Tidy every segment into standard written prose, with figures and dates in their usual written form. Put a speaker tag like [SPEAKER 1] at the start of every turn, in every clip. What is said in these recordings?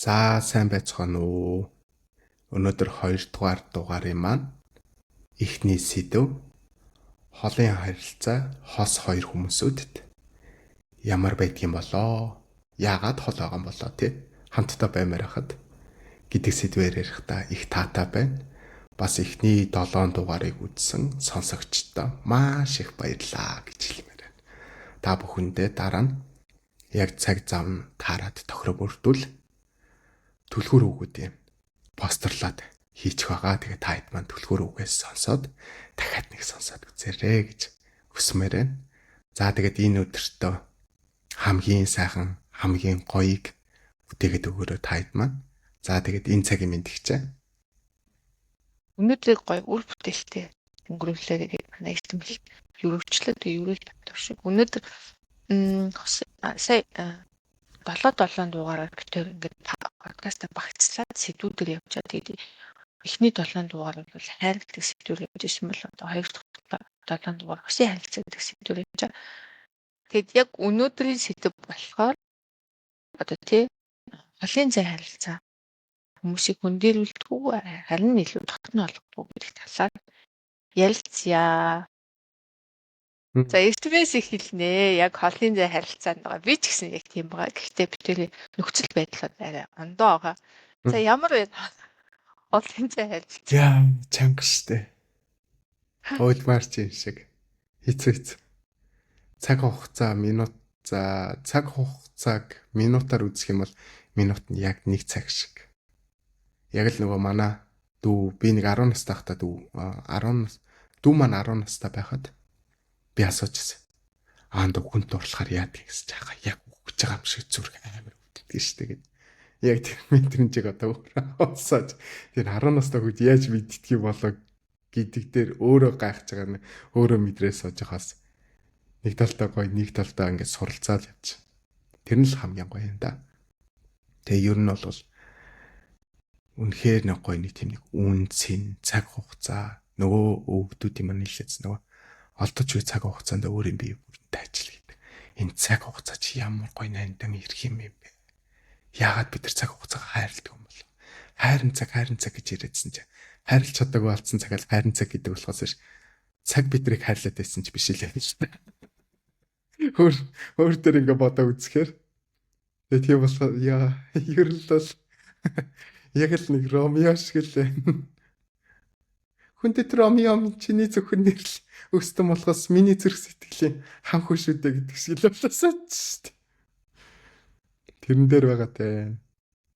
[SPEAKER 1] За сайн байцгаана уу. Өнөөдөр 2 дугаар дугаарын маань эхний сэдв холын харилцаа хос хоёр хүмүүсүүдэд ямар байдгийм болоо? Яагаад хол байгаа юм болоо тий? Хамтдаа баймаар хахад гэдэг сэдвээр ярихдаа их таатай байна. Бас эхний 7 дугаарыг үзсэн сонсогчдоо маш их баярлаа гэж хэлмээр байна. Та бүхэндээ дараа нь яг цаг зав нь таарад тохироо бүрдүүл түлхүүр өгөөд юм постерлаад хийчих байгаа. Тэгээ та хэд маань түлхүүр үгээс сонсоод дахиад нэг сонсоод үзээрэй гэж хүсмээр байна. За тэгээд энэ өдөртөө хамгийн сайхан, хамгийн гоёыг бүтээгээд өгөөрэй та хэд маань. За тэгээд энэ цагийн мэндэгчээ.
[SPEAKER 2] Өнөөдөр гоё үр бүтээлтэй өнгөрүүлээ гэдэг манай ихтэмэл ерөвчлөө ерөөл тавьдаг шиг. Өнөөдөр сая 7 дугаараар битээр ингээд подкаста багцлаад сэдвүүдээр явж байгаа. Тэгээд эхний 7 дугаар бол хайрлах сэдвээр явж ирсэн бол одоо 2 дахь 7 дугаар хүсээ харилцаа гэдэг сэдвээр явж байгаа. Тэгэд яг өнөөдрийн сэдв болохоор одоо тий холын зай харилцаа хүмүүсийг хөндөрүүлдэг харин илүү тогтно болгохгүй гэдэг талаар ярилцъя. За SPS их хэлнэ. Яг холын зай харилцаанд байгаа. Би ч гэсэн яг тийм байгаа. Гэхдээ би тэр нөхцөл байдал арай ондоо байгаа. За ямар вэ? Холын зай харилцаа.
[SPEAKER 1] Яа, чанга штэ. Ойлмаар ч юм шиг. Хэцүү. Цаг хугацаа минут за цаг хугацааг минутаар үзэх юм бол минут нь яг 1 цаг шиг. Яг л нөгөө манай дүү би нэг 10 настай байхдаа дүү маань 10 настай байхад би асуужсэн. Аанд хүн дурлахаар яадаг гэсэн чаага яг өгч байгаа юм шиг зүрх амар өвддөг штэ гэд. Яг тэр мэдрэмжийг одоо олсооч. Тэр 10 настай хүн яаж мэддгийг болоо гэдэг дээр өөрөө гайхаж байгаа нь өөрөө мэдрээ сууж байгаас нэг талдаа гоё нэг талдаа ингээд суралцаад явж. Тэр нь л хамгийн гоё юм да. Тэгээ ер нь бол үнэхээр нэг гоё нэг тийм нэг үнцэн цаг хугацаа нөгөө өвгдүүд юм нийлээс нөгөө олдож буй цаг хугацаанд өөр юм бие бүрэнтэй ажил гэдэг. Энэ цаг хугацаа чи ямар гоё нандин ирэх юм бэ? Яагаад бид нар цаг хугацаагаа хайрладаг юм бол? Хайрын цаг гэж яриадсан чи хайрлах чадаагүй болсон цагаар хайрын цаг гэдэг болохоос ш. Цаг бидрийг хайрлаад байсан ч биш л юм шүү дээ. Өөр төр ингээ бодоо үзэхээр тэгээ тийм болохоор яа ер нь л яг л нэг Ромео шиг л байна. Хүндэт Ромео чиний зөвхөн нэрл өстөн болохоос миний зүрх сэтгэлийн хам хөшүүдэ гэдэг шиг л болоосаа ч. Тэрэн дээр байгаа те.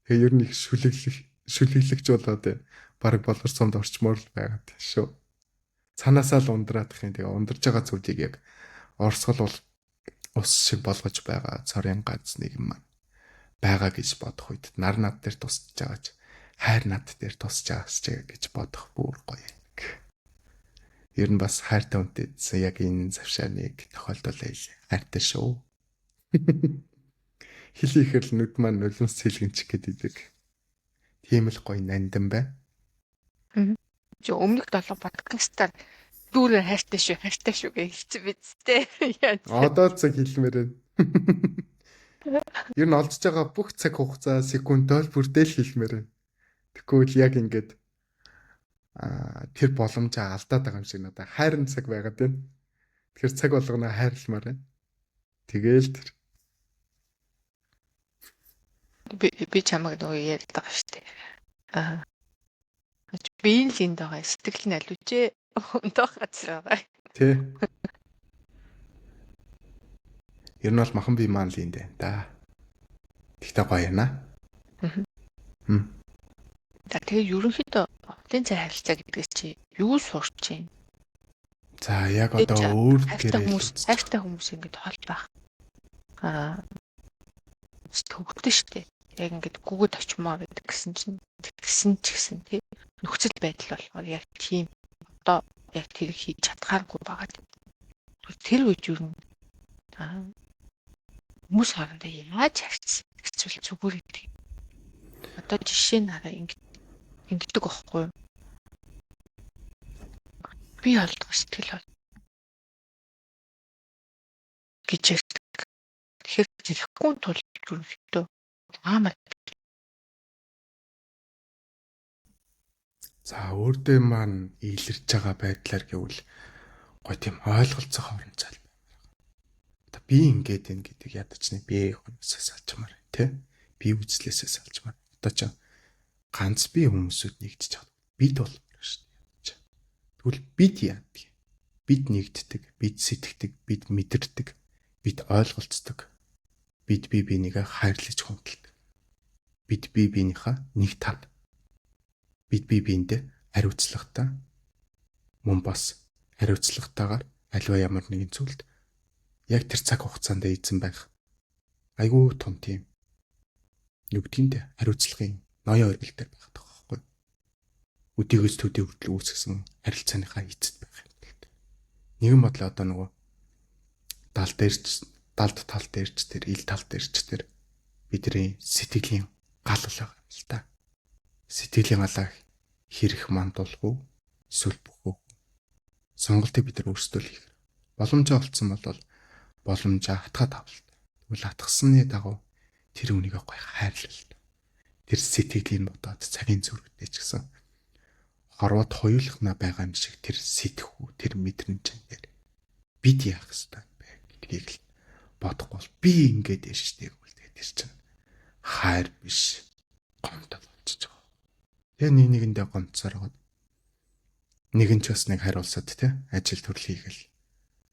[SPEAKER 1] Тэгээ ер нь их шүлэглэгч болоод баг болорсомд орчмоор л байгаа те шүү. Цаанаасаа л ундраадах юм. Тэгээ ундарж байгаа зүйлийг яг орсгол бол ус шиг болгож байгаа цорын ганц нэг юм байгаа гэж бодох үед нар над дээр тусч байгаа ч хайр над дээр тусч байгаас ч гэж бодох бүр гоё. Ер нь бас хайртай үнтэй яг энэ завшааныг тохиолдуулъя. Хайртай шүү. Хэлийхэр л нүд маань нулимс сэлгэнчих гэдэг. Тийм л гоё нандин байна.
[SPEAKER 2] Чи өмнөх 7 подкастаар дүүрээ хайртай шүү гэж хэлсэн биз дээ.
[SPEAKER 1] Одоо цаг хэлмээр байна. Ер нь олдж байгаа бүх цаг хугацаа секундаар бүрдэл хэлмээр байна. Тэгвэл яг ингээд тэр боломжоо алдаад байгаа юм шиг надад хайрын цаг байгаад байна. Тэгэхээр цаг болгоно хайрламаар байна. Тэгээл тэр
[SPEAKER 2] би чамайг нөгөө яриад байгаа шүү дээ. Би л энд байгаа сэтгэл нь алүүжээ. Өндөө газар байгаа.
[SPEAKER 1] Тэ. Ер нь бол махан би маань л энд байна да. Тэгтээ гоё яана.
[SPEAKER 2] Тэгээ ерөнхийдөө холын зай харилцаа гэдгээс чи юу сурч байна?
[SPEAKER 1] За яг одоо өөр
[SPEAKER 2] хайртай хүмүүс ингэж хол байх. Төвхтэй штэ. Яг ингэж гүгэд очмоо гэсэн чинь тий нөхцөл байдал болохоор яг тийм одоо яг тэр хийж чадхааргүй байгаа. Тэр үед юу хүмүүс хоорондоо яаж харьцсан гэвэл зүгээр гэдэг. Одоо жишээ нь хараа ингэдэг байхгүй юу? Би олдох сэтгэл бол гэж ярьдаг. Тэгэхээр тэгэхгүй тул ерөнхийдөө амар
[SPEAKER 1] За өөртөө маань илэрж байгаа байдлаар гэвэл гой тийм ойлголцох орон зай. Одоо би ингээд энэ гэдэг ядаж нэг би хүмүүсээс салжмаар тий. Би үзлээсээ салжмаар. Одоо ч ганц би хүмүүсүүд нэгдэж байгаа. Бид бол шүү дээ. Тэгвэл бид яадаг? Бид нэгддэг, бид сэтгэдэг, бид мэдэрдэг, бид ойлголцдог. Бид бие бинийгээ хайрлаж хүндэлдэг. Бид бие биенийхээ нэг тал. Бид бие биендээ хариуцлагатай мөн бас хариуцлагатайгаар аливаа ямар нэгэн зүйлд яг тэр цаг хугацаанд эзэн байх. Айгүй том тийм юу гэдгийг хариуцлагын ноён өргөлтэй байх таахгүй. Өдийгөөс төдий хүртэл үүсгэсэн харилцааныхаа эцэд байх юм л дээ. Нэгэн бодлоо одоо нөгөө далд тал дээрч тэр ил тал дээрч тэр бидний сэтгэлийн гал байгаа юм л та. Сэтгэлийн галаа хэрэг мандуулгүй эсвэл бүхөө сонголтыг бид нар өөрсдөө л хийх. Боломжтой олцсон бол боломжоо хатгаад авалт. Тэгвэл хатгасны дагуу тэр үнийг гоё хайрлалт. Тэр сэтгэлийн бодоод цагийн зүрхтэй ч гэсэн хорвоод хоёулахна байгаа юм шиг тэр сэтгэхүү, тэр мэдрэмжээр бид яах ёстой бэ гэдгийг л бодохгүй бол би ингэж яаш штэ гэвэл тэр чинь хайр биш гомдол болчихж байгаа. Тэгээ нэгэндээ гомцоор гоод нэгэн ч бас нэг хариулсад те ажил төрөл хийгээл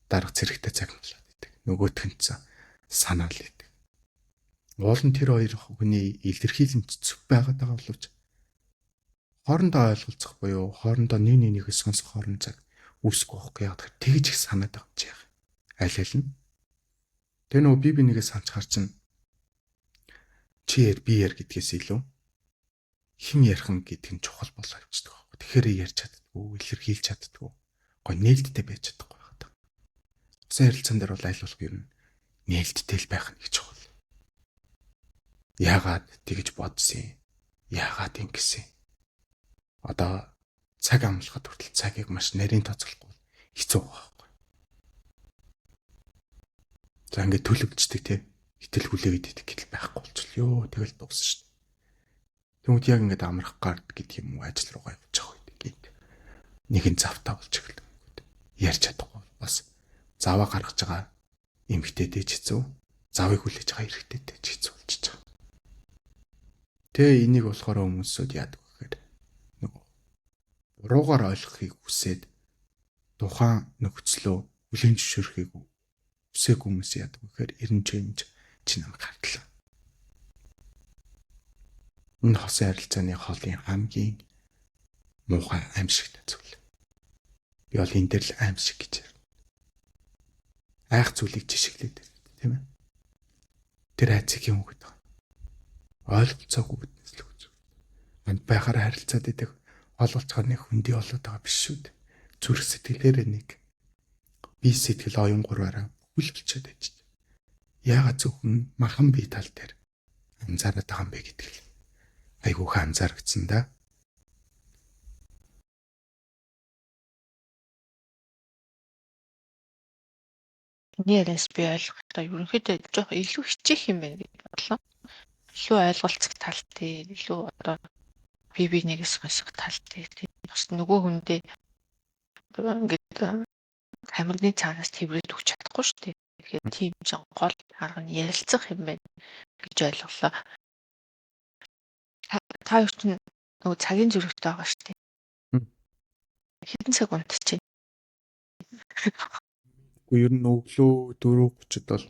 [SPEAKER 1] дарга зэрэгтэй цагмлаад идэг. Нөгөөх нь ч санаал идэг. Уул нь тэр хоёр хүний илэрхийлэмж зүв байгаад байгаа боловч хоорондоо ойлголцох буюу хоорондоо нэг нэгээс сонсох хооронд цаг үүсэхгүй байхгүй яа тэгэхээр тэгж их санаад байгаа ч яах. Аль аль нь. Тэр нөгөө би бинийгээ санацгаар чинь чи яар би яар гэдгээс илүү хэн ярих гэдэг нь чухал болоо явчихдаг байхгүй. Тэгэхээр ярьж чаддгүй, илэрхийлж чаддгүй. Гой нээлттэй байж чадахгүй байна. Усан харилцаан дээр бол аль болох юм нээлттэй л байх нэг чухал. Яагаад тэгж бодсон юм? Яагаад ингэсэн? Одоо цаг амлахад хүртэл цагийг маш нарийн тооцоолохгүй хэцүү байхгүй. За ингээд төлөвчдөг те итэл хүлээгээд идэх гэл байхгүй болчихлоо. Тэгэл дуусна шүү дээ. Тэгмүүд яг ингээд амрах гард гэдэг юм уу ажил руугаа явж байгаа үед гээд нэгэн завтаа болж эхэлдэг. Ярьж чадахгүй бас заваа гаргаж байгаа эмгтээдээ ч хэцүү. Завыг хүлээж байгаа эрэгтэйдээ ч хэцүү болчихж байгаа. Тэгээ энийг болохоор хүмүүсүүд яадаг гэхээр нөгөө буруугаар ойлгохыг хүсээд тухайн нөхцлөө хүлээн зөвшөөрөхийг хүсээгүй хүмүүс яадаг гэхээр эрен чимж чинь нам гартлаа. Энэ хосын харилцааны хоолын хамгийн муухай аимшигтай зүйл. Би бол энэ дээр л аимшиг гэж ярина. Айх зүйлийг жишгэлээд тийм ээ. Тэр айцыг юм гэдэг. Ойлголцоогүй биднес л үгүй. Энд байхаар харилцаад идэх олголцохоор нэг хүндий болоод байгаа биш шүү дээ. Зүрх сэтгэлээрээ нэг бие сэтгэл оюун гурваараа хүлбэлчээд байж. Яагаад зөвхөн махан бие тал дээр анзаараад байгаа юм бэ гэдэг л. Айгуухан анзаарчихсан да.
[SPEAKER 2] Нэрээс би ойлгохдоо ерөнхийдөө жоох илүү хичээх юм байна гэж бодлоо. Илүү ойлголцох тал дээр илүү одоо би нэгээс сонсох тал дээр тийм бас нөгөө хүндээ ингээд хамрны цаанаас тэврээд өгч чадахгүй шүү дээ. Тэгэхээр тийм ч гол арга нь ярилцах юм байна гэж ойлголоо. Та юу ч нөгөө цагийн зүрхтэй байгаа шүү дээ. Хэдэн цаг унтчих.
[SPEAKER 1] Уу ер нь өглөө 4:30-д бол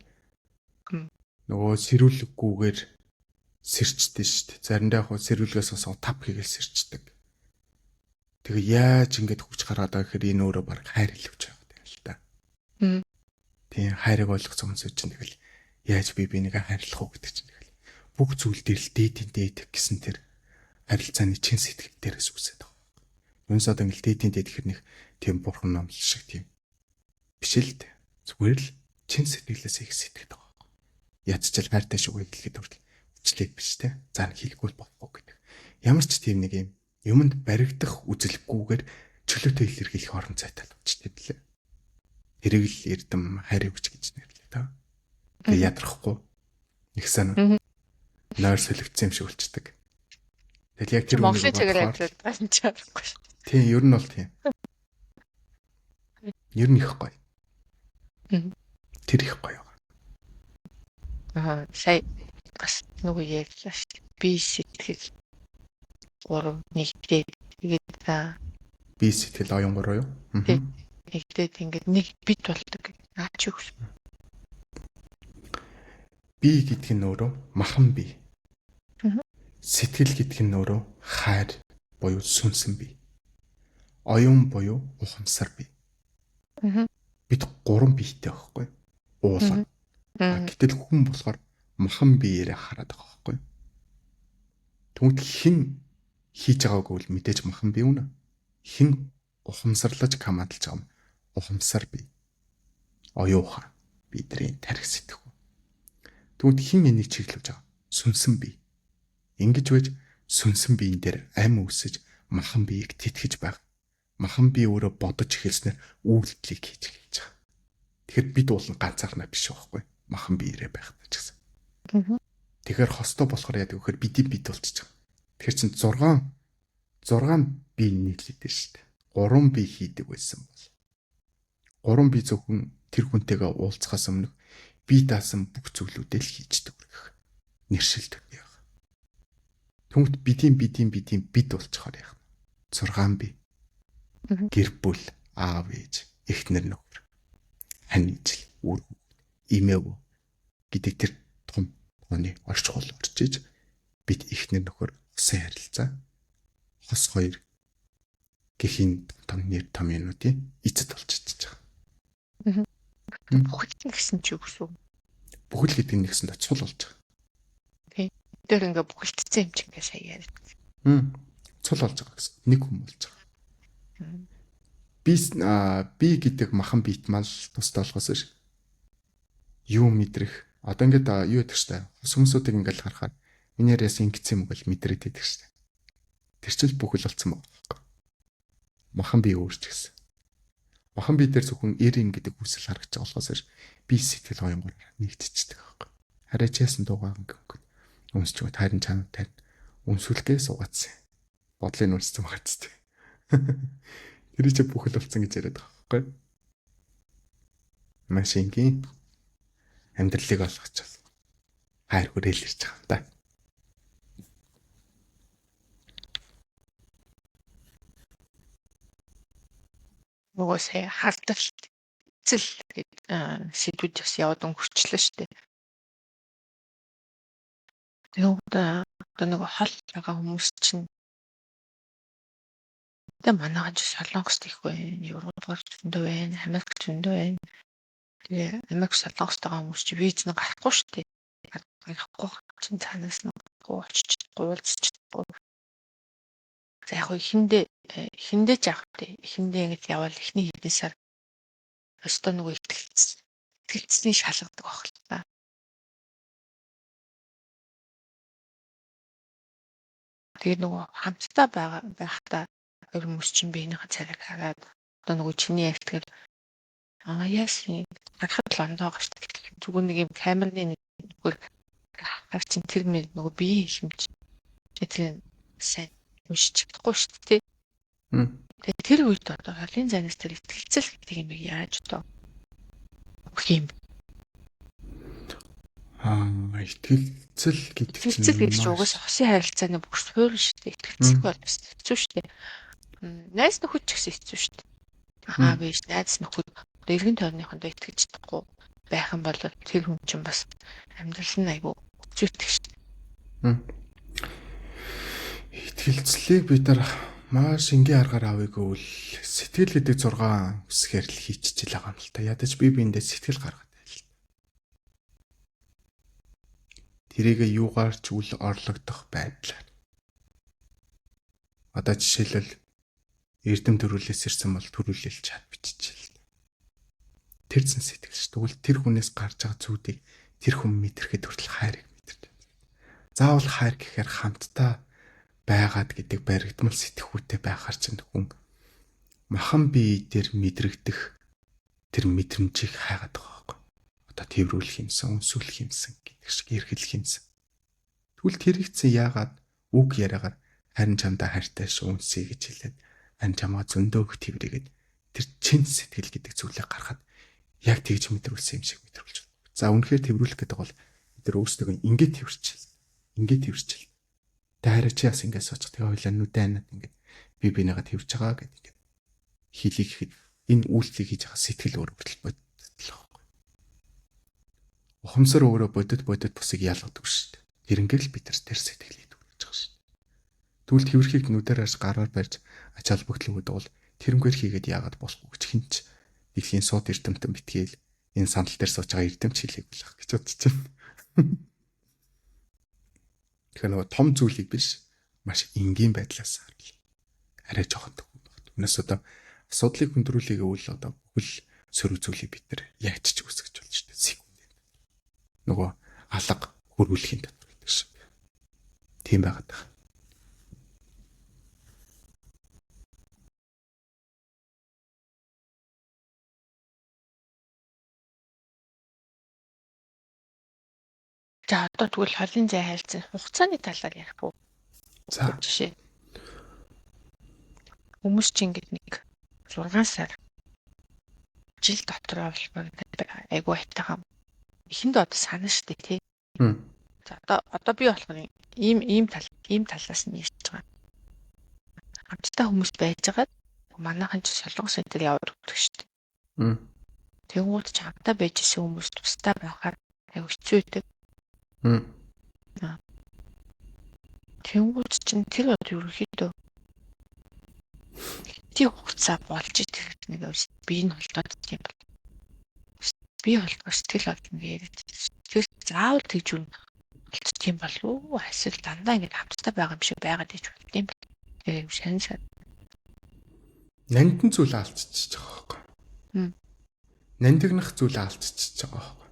[SPEAKER 1] нөгөө сэрүүлэггүйгээр сэрчдэг шүү дээ. Заримдаа яг сэрүүлгээс сонсоо 5 хийгээл сэрчдэг. Тэгээ яаж ингэж хүч гаргаад байгаа гэхээр энэ өөрөө баг хайр хэлвч байгаа юм л та. Тийм хайрыг ойлгосон хүмүүс чинь тэгэл яаж би бинийг хайрлах уу гэдэг чинь тэгэл бүх зүйл дээр л дээд гэсэн тэр харилцааны чин сэтгэл дээрээс үсээд байгаа. Юунсаад ингээл дээд гэхэр нэг тийм бурхан номлол шиг тийм биш л дээ. Зүгээр л чин сэтгэлээс их сэтгэдэг байгаа. Ядчил хайртай шүү хэлэхэд хүртэл хүчлээд биш те. За хэлэхгүй болохгүй гэдэг. Ямар ч тийм нэг юм юмд баригдах үзэлгүйгээр чөлөөтэй илэрхийлэх орон зайтай болчтой лээ. Тэрийг л эрдэм хайр өгч гэж нэрлээ та. Тэгээ ядрахгүй. Их санаа. Нойр солигдсон юм шиг болчдөг. Тэгэл яг
[SPEAKER 2] Чи
[SPEAKER 1] тэр үнийг
[SPEAKER 2] Монголын цагаар
[SPEAKER 1] бодохоор
[SPEAKER 2] ажиллаад байсан ч аргагүй шүү.
[SPEAKER 1] тийм ер нь бол тийм. Ер нь их гоё. Тэр их гоё.
[SPEAKER 2] Сая бас нөгөө ярьлаа шүү. Би сэтгэл 3 нэгдээд тэгээд
[SPEAKER 1] Би сэтгэл оюун гурав юу?
[SPEAKER 2] нэгдээд ингээд нэг бит болдог. Наач юу гэсэн.
[SPEAKER 1] Би гэдэг нь өөрөө махан би. Сэтгэл гэдэг нь өөрөө хайр буюу сүнсэн би. Оюун буюу ухамсар би. Бид 3 биетэй байхгүй. Уулаа. Гэтэл хүн болохоор махан биеэрээ хараад байгаа байхгүй. Тэгвэл хэн хийж байгааг бол мэдээж махан бие үнэ. Хэн ухамсарлаж камадалж байгаа юм. Ухамсар бие. Оюухан бидний тарих сэтгүү. Тэгвэл хэн энийг чиглүүлж байгаа? Сүнсэн бие. Ингэж байж сүнсэн биен дээр ам үсэж махан биеийг тэтгэж байгаа. Махан бие өөрөө бодож эхэлснээр үйлдэлийг хийж эхэлж байгаа. Тэгэхээр бид бол ганцаархнаа биш байхгүй. Махан биеэрээ байх гэж гэсэн. Тэгэхээр хостой болохоор яадаг вөхөр бидний бит болчихж байгаа. Тэгэхээр чин 6 бие нийлээд шүү дээ. 3 бие хийдэг байсан бол 3 бие зөвхөн тэр хүнтэйгээ уулзахаас өмнө бие даасан бүх зүйлүүдээ л хийждэг гэх нэршилдэг яа. Түнхт бидийн бит болчихоор яах. 6 бие. Гэр бүл, аав ээж, эхнэр нөхөр, хань ижил, үр имэв гэдэг тэр том тооны орчхол орчиж бид эхнэр нөхөр усан харилцаа хос хоёр гэхийн том нэр том юмнуудын эцэд болчихж байгаа.
[SPEAKER 2] Бүхэл гэсэн чи юу гэсэн?
[SPEAKER 1] Бүхэл гэдэг нь нэгсэн цул болж байгаа.
[SPEAKER 2] Тийм. Тэр ингээ бүхэлдсэн юм чи ингээ сая яриад.
[SPEAKER 1] Цул болж байгаа гэсэн. Нэг хүн болж байгаа. Би гэдэг махан бит маань тустай болохоос ш. Юу мэдрэх. Одоо ингээд юу яддаг штэ. Хүмүүсүүдийг ингээл харахаар миний яасан ингэсэн юм бол мэдрээд байдаг штэ. Тэр чинь бүхэл болсон байгаа. Махан бие өөрч гэсэн. Махан бие дээр зөвхөн эрин гэдэг үсэл харагдаж байгаа болохоос ш. Би сэтгэл оюнгоор нэгтчихдэг байхгүй. Хараач яасан дуугаа ингээд үнсч байгаа тайран чанар тань үнсүүлгээ суугаадсан. Бодлын үнссэн багцдаг. Тэр чинь бүхэл болсон гэж яриад байгаа байхгүй. Машингийн амьдралыг олгочихвол хайр хүрээл ирж байгаа юм да.
[SPEAKER 2] Нөгөө сая хардалт эцэл гэдэг сэдвүүд бас яваад өнгөрчлөө шүү дээ. Тэгээд одоо нөгөө хол байгаа хүмүүс чинь тэгээ манайхан ч солонгост их байна, Европоор зөндөө байна, Америкт зөндөө байна. Тэгээ Америк солонгост байгаа хүмүүс чи виз нэг гарахгүй шүү дээ. Гарахгүй чинь цаанаас нэг гуулч гуулцчихгүй. За яг эхэндээ ч авах тий. Эхэндээ ингэж явал эхний хэдэн сар өстөө нөгөө ихтгэлцсний шалгадаг байх л та. Тэгээ нөгөө хамтдаа байхдаа хүмүүс чинь биенийхээ царайг хараад одоо нөгөө чиний ихтгэл яасан харахад л ондоо гаш зүгээр нэг юм камерны нэггээр хав чин тэр нөгөө бие хэмж тэр сайн уншиж чадахгүй шүү дээ. Тэгээ тэр үед одоо холын зайнаас тэр ихтгэлцэл гэдэг юм яаж одоо өгөх юм.
[SPEAKER 1] Ихтгэлцэл гэдэг чинь
[SPEAKER 2] Ихтгэлцэл гэдэг чинь угаасаа хосын харилцааны бүх суурь шүү дээ. Ихтгэлцэх бол бас хэцүү шүү дээ. Найз нөхөд ч гэсэн хэцүү шүү дээ. Аав ээж найз нөхөд эргэн тойрныхондоо итгэж чадахгүй байх юм бол тэр хүн чинь бас амьдрал нь айгүй зүйтэй шүү дээ.
[SPEAKER 1] Ихтгэлцлийг бид нар маш энгийн аргаар авъя гэвэл сэтгэл гэдэг 6 үсгээр л хийчихэж байгаа юм л та. Ядаж биендээ сэтгэл гаргаад байл. Тэрийг юугаар ч үл орлогдох байдлаар. Одоо жишээлбэл эрдэм төрүүлээс ирсэн бол төрүүлэл чад биччихэл. Тэр зэн сэтгэл ш. Тэгвэл тэр хүнээс гарч байгаа зүйлийг тэр хүн мэдрэхэд хүртэл хайрыг мэдэрч байна. Заавал хайр гэхээр хамтдаа байгаад гэдэг баригдмал сэтгхүүтэй байхаар ч хүн махан бие дээр мэдрэгдэх тэр мэдрэмжийг хайгаад байгаа байхгүй. Одоо тэрвэрлэх юмсан, өнсүүлэх юмсан гэдэг шиг эргэлэх юмсан. Тэгвэл тэр ихсэн яагаад үг яриагаар харин чамдаа хайртай шүү үнсэй гэж хэлээд харин чамаа зөндөө их тэрвэрэгээд тэр чин сэтгэл гэдэг зүйлээ гаргахад яг тэгж мэдрүүлсэн юм шиг мэдрүүлж байна. За үнэхээр тэрвэрлэх гэдэг бол бид нар өөрсдөө ингээд тэрвэрчил. Ингээд тэрвэрчил. Таараа чи бас ингээд суучих. Тэгээ хоёлаа нүдэн анаад ингээд би бинийгаа тэрвэрч байгаа гэдэг ингээд хэлийг ихэд энэ үйлчлийг хийж байгаа сэтгэл өөр хүртэл боддог байхгүй. Ухамсар өөрөө бодит бусыг ялгадаг шүү дээ. Тэр ингээд л бид нар тэр сэтгэлийг төрүүлж байгаа шүү дээ. Тэгвэл тэрвэрхийг нүдэрээс гараар барьж ач холбогдлогууд бол тэрнгээр хийгээд яагаад болохгүй гэж хинч дэлхийн сууд эрдэмтэн битгээл энэ сандал дээр сууж байгаа эрдэмч хэлийг болох гэж бодож байна. Тэгэхээр нөгөө том зүйлийг биш маш энгийн байдлаас харуул. Арай жоохон төгөв багт. Өнөөс одоо асуудлыг хөндрүүлэх гэвэл одоо бүхэл сөрөг зүйлийг бид нар яачиж үсгэж болж шүү дээ. Секундэд. Нөгөө алга хөрвүүлэхийн дотор гэдэг шиг. Тийм байгаад байна.
[SPEAKER 2] За одоо тэгвэл холын зай хайлтсан хугацааны талаар ярих уу?
[SPEAKER 1] За
[SPEAKER 2] Жишээ. Хүмүүс чинь ингээд нэг 6 сар жил дотор авалбар айгу айтайхан. Эхэнд одоо санаа штэ тий. За одоо би болохоор ийм талаас нь ярьж байгаа. Хамттай хүмүүс байж байгаа. Манайхан ч солонгос энэ яваад өгдөг штэ. Тэгвэл ч хамтаа байж исэн хүмүүс тустай байхаар айгу хэцүү байдаг. Тэнгууд чинь тэр ерөнхийдөө тий хугацаа болж идэх нэг би энэ холдоод тийм бол би холдгоо сэтгэл олно гэдэг. Тэр заавал тэгж юм болчих тийм болов уу? Эсвэл дандаа ингэ хамттай байгаа юм шиг байгаад иж болт юм бэл. Тэгээ шаншаа.
[SPEAKER 1] нандин зүйл алдчихж байгаа байхгүй. Нандинах зүйл алдчихж байгаа байхгүй.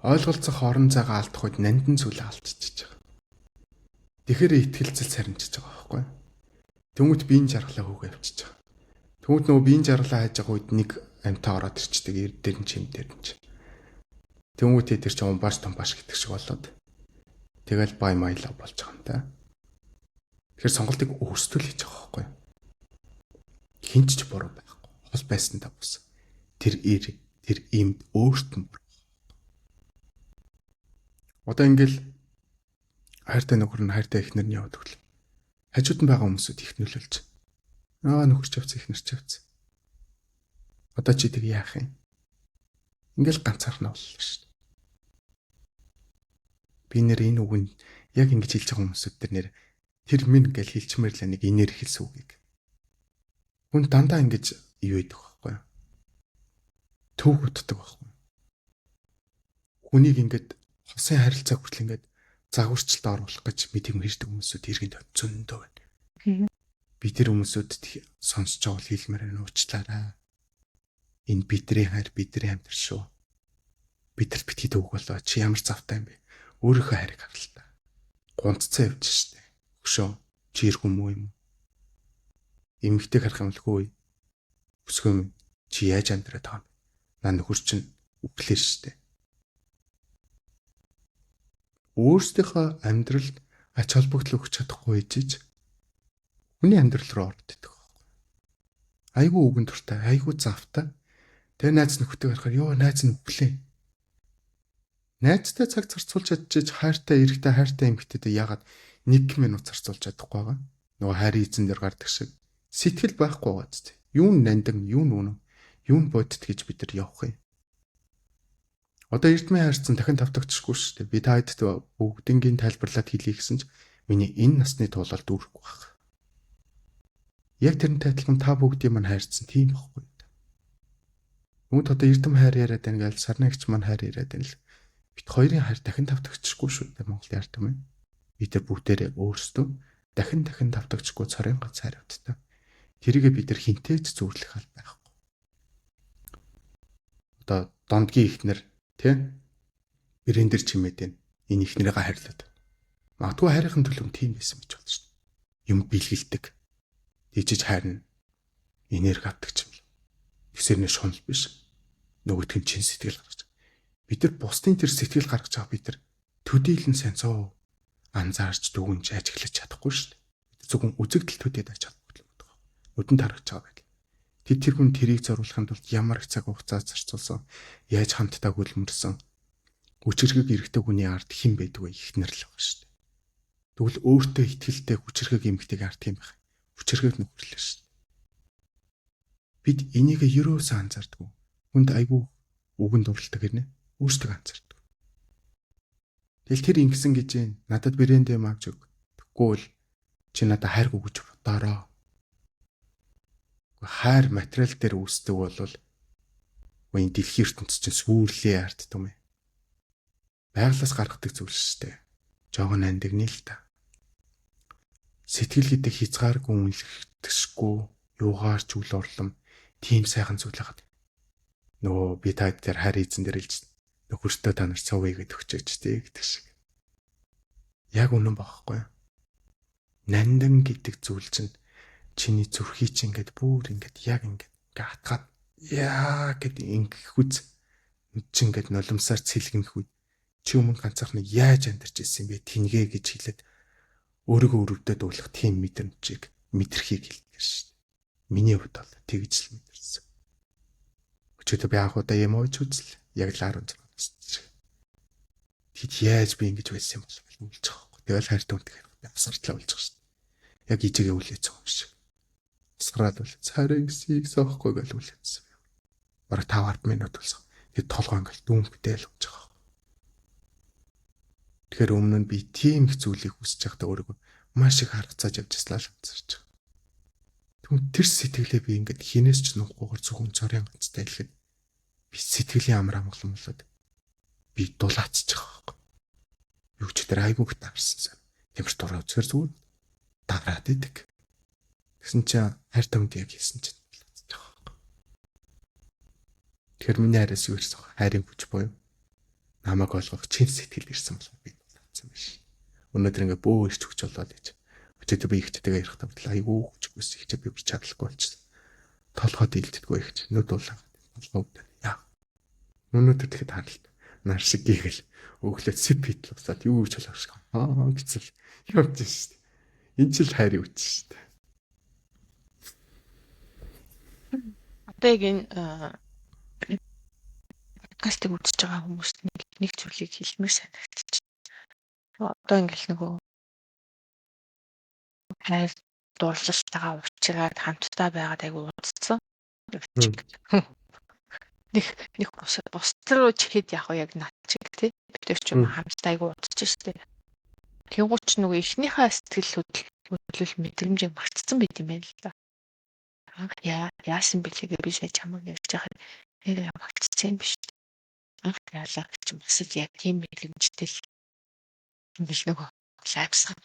[SPEAKER 1] Ойлголцох орон зайгаа алдах үед нандин зүйл алдчихж байгаа. Тэгэхээр ихтгэлцэл сарничж байгаа байхгүй. Тэнгүүт биеийн жаргалаа хөөгөө авчиж байгаа. Тэнгүүт нөгөө биеийн жаргалаа хайж байгаа үед нэг амтаа ороод ирчдэг эрдээр нь чим дээр нь. Тэнгүүтээ тэр чинь умбаш томбаш гэдэг шиг болоод тэгэл бай майлаа болж байгаа юм да. Тэгэхээр сонголтыг өөрсдөө л хийж байгаа байхгүй. Хинч ч буруу байхгүй. Хол байсан та бус. Тэр имд өөртөө буруу. Одоо ингээл хайртай нөхөр нь хайртай эхнэр нь яваад өглөө. Хажууд нь байгаа хүмүүсүүд их нөлөөлж. Нөхөрч явц эхнэрч явц. Одоо чи тэг яах юм? Ингээл ганцаархнаа боллоо шүү дээ. Би нэр энэ үгэнд яг ингэж хэлж байгаа хүмүүсүүд тэр минь гэж хэлчмээр л нэг инээр хэлсэн үгийг. Хүн дандаа ингэж юу байдаг байхгүй юу? Төв утдаг байхгүй юу? Хүнийг ингэж хосын харилцаа хүртэл ингэж загварчлалд оруулах гэж мэдэм хэрдэг хүмүүсүүд иргэн зөндөө байна. Би тэр хүмүүсүүд сонсож байгаа бол хэлмээр нь уучлаарай. Энэ бидний хайр бидний амьдрал шүү. Бидэрт битгий дүүг болоо чи ямар завтай юм бэ? Өөрийнхөө хайрыг хар л та. Гунццаа явж штэ. Хөшөө чи ирэх юм уу юм? Эмэгтэйг харах юм л хөөе. Өсгөө минь чи яаж амьдраад байгаа юм? Наа нөхөр чинь үглээ штэ. Өөрсдийнхөө амьдралд ач холбогдол өгч чадахгүй ээжиж хүний амьдрал руу ордог байхгүй. Айгуу үгэн дуртай, айгуу завтай. Тэгээ найз нөхдөд харахаар ёо найз нь өглөө. Найзтай цаг зарцуулж чадчих хайртай эрэгтэй хайртай эмэгтэйдээ ягаад 1 минут зарцуулж чадахгүй байгаа. Нөгөө хайрын эзэн дээр гардаг шиг сэтгэл байхгүй байгаа зү. Юу нандин, юу нүн, юу бодит гэж бид нар явах юм. Одоо эрдмийн хайрцан дахин тавтагдчихгүй шүү дээ. Би та хэд бүгднгийн тайлбарлаад хэлье гэсэн ч миний энэ насны туулалд үүрэхгүй байна. Яг тэрнтэй адилхан та бүгдийн маань хайрцсан тийм байхгүй. Үүнд одоо эрдэм хайр яриад байна гэж сарнагч маань хайр яриад байна л. Бид хоёрын хайр дахин тавтагдчихгүй шүү дээ Монгол ярьдаг юм. Бид нар бүгдээрээ өөрсдөө дахин тавтагдчихгүй цорын ганц хайруудтай. Тэрийг бид нар хинтээж зөвлөх аль байхгүй. Одоо дондгийн ихнэр тэ брэндэр чимээд байна. Энэ ихнэрээ хайрлаад. Магадгүй хайрын төлөв тийм байсан гэж болно шүү дээ. Юм бэлгэлдэг. Дижиж хайрна. Энерги авдаг юм. Тэгсэр нэ шунал биш. Нөгөөтгөн чин сэтгэл гаргаж. Бид нар бусдын тэр сэтгэл гаргаж байгаа бид нар төдийлэн сайн цоо анзаарч дүгнж ажиглаж чадахгүй шүү дээ. Бид зөвхөн үзэгдэлтүүдэд аж холбогдол байдаг. Нүдэнд харагдж байгаа байл. Тэр хүн тэрийг зориулахын тулд ямар их цаг хугацаа зарцуулсан, яаж хамтдаа хөлмөрсөн, хүчирхэг эрэгтэй хүний ард хэн байдг вэ ихнэр л байгаа шүү дээ. Тэгвэл өөртөө итгэлтэй хүчирхэг эмэгтэйг ард юм байх. Хүчирхэг нөхөрлөө шүү дээ. Бид энийг ерөөсөө анзаардаггүй. Хүнд айгүй үгэнд уралдаг гэнэ. Өөртөө анзаардаг. Тэгэл тэр ингэсэн гэж надад брэнд юм авч өг. Тэггүй бол чи надад хайрг өгч бодоорой. Хайр материал дээр үүсдэг бол энэ дэлхийн ертөнцийн чинь сүрлийн арт юм. Байгалаас гаргадаг зүйл шүү дээ. Жогон андигны л та. Сэтгэл гэдэг хязгааргүй үнэлэхтэйшгүй юугаар ч үл орлом тийм сайхан зүйл хагаад. Нөгөө би та дээр хайр эзэн дээр илж нөхөртөө та нар цавыг гэдэг өгчөөч дээ гэдэг шиг. Яг үнэн багхгүй. Нандан гэдэг зүйл чинь чиний зүрхий чинь ингээд бүр ингээд яг ингээд хатгаад яа гэдэг ингэх үз чинь ингээд нулимсаар цэлгэнэх үе чи өмнө ганцхан яаж амьдарч ирсэн бэ тэнгээ гэж хэлээд өөрийгөө өрөвдөд уулах тийм мэдрэмжийг мэдрэхийг хэлдэг шүү дээ. Миний хувьд бол тэгж л мэдэрсэн. Өчигдөр би анх удаа юм ууч үзэл яг л 16 настай. Тэд яаж би ингэж байсан юм бол үлж байгаа байхгүй. Тэгэл хайртай үнтэй би асартлаа үлж байгаа шүү дээ. Яг ижигээ үлээсэн юм шиг. Асгараад бол царай гисийг соохгүй гэл үлээсэн. Бараг 5-10 минут болсон. Тэд толгой ингээл дүүмгтэй л унж байгаа. Тэгэхээр өмнө нь би тийм их зүйлийг хүсэж байхдаа өөрийгөө маш их харгацааж явж яслаа л амцарч байгаа. Тэгвэл тэр сэтгэлээ би ингээд хинээс ч нухгүйгээр зөвхөн цорын ганцтай хэлэхэд би сэтгэлийн амар амгалан болоод би дулаацж байгаа байхгүй. Юу ч тэр айгууг таарсан. Тиймэр дураа үзэр зүгээр дараад идэг. Тэгсэн чинь хайр тамд яг хийсэн чинь дулаацж байгаа байхгүй. Тэгэхээр миний хайраас юу ирсэн вэ? Хайрын хүч буюу намайг ойлгох чин сэтгэл ирсэн бол би дулаацсан биш. Өнөөдөр ингээд бөө ирч хүч болоод ич. Өчигдөр би ихтэйгээ ярих тавтал айгүй хүчгүйс ихтэй би бүр чадлахгүй болчихсон. Толгойд илддэггүй ихч нүд дулаагаад толгойд яа. Өнөөдөр тэгэхэд харалт нар шиг гихэл өглөө сипит л усаад юу гэж болох шиг гэцэл явж шээ. Энэ ч л хайрын үуч шүү дээ.
[SPEAKER 2] Одоо яг энэ подкастыг үзэж байгаа хүмүүст нэг зүйлийг хэлмээр санагдчих. Одоо ингээл нөгөө хайр дурлалтайгаа уучраад хамтдаа байгаад айгу уудсан. Нэг бус руу чихэд яг над чиг тий. Бид ч юм хамтдаа айгу уудчих штеп. Тэнгууч нөгөө эхнийхээ сэтгэл хөдлөл мэдрэмжийг мартсан байт юм байна л да. Яасан бэлэгээ би сая чамаг ярьж байхад яг мартсан юм биш. Яалаа ч юм басад яг тийм мэдрэмжтэй л биш нөгөө лайвсаа.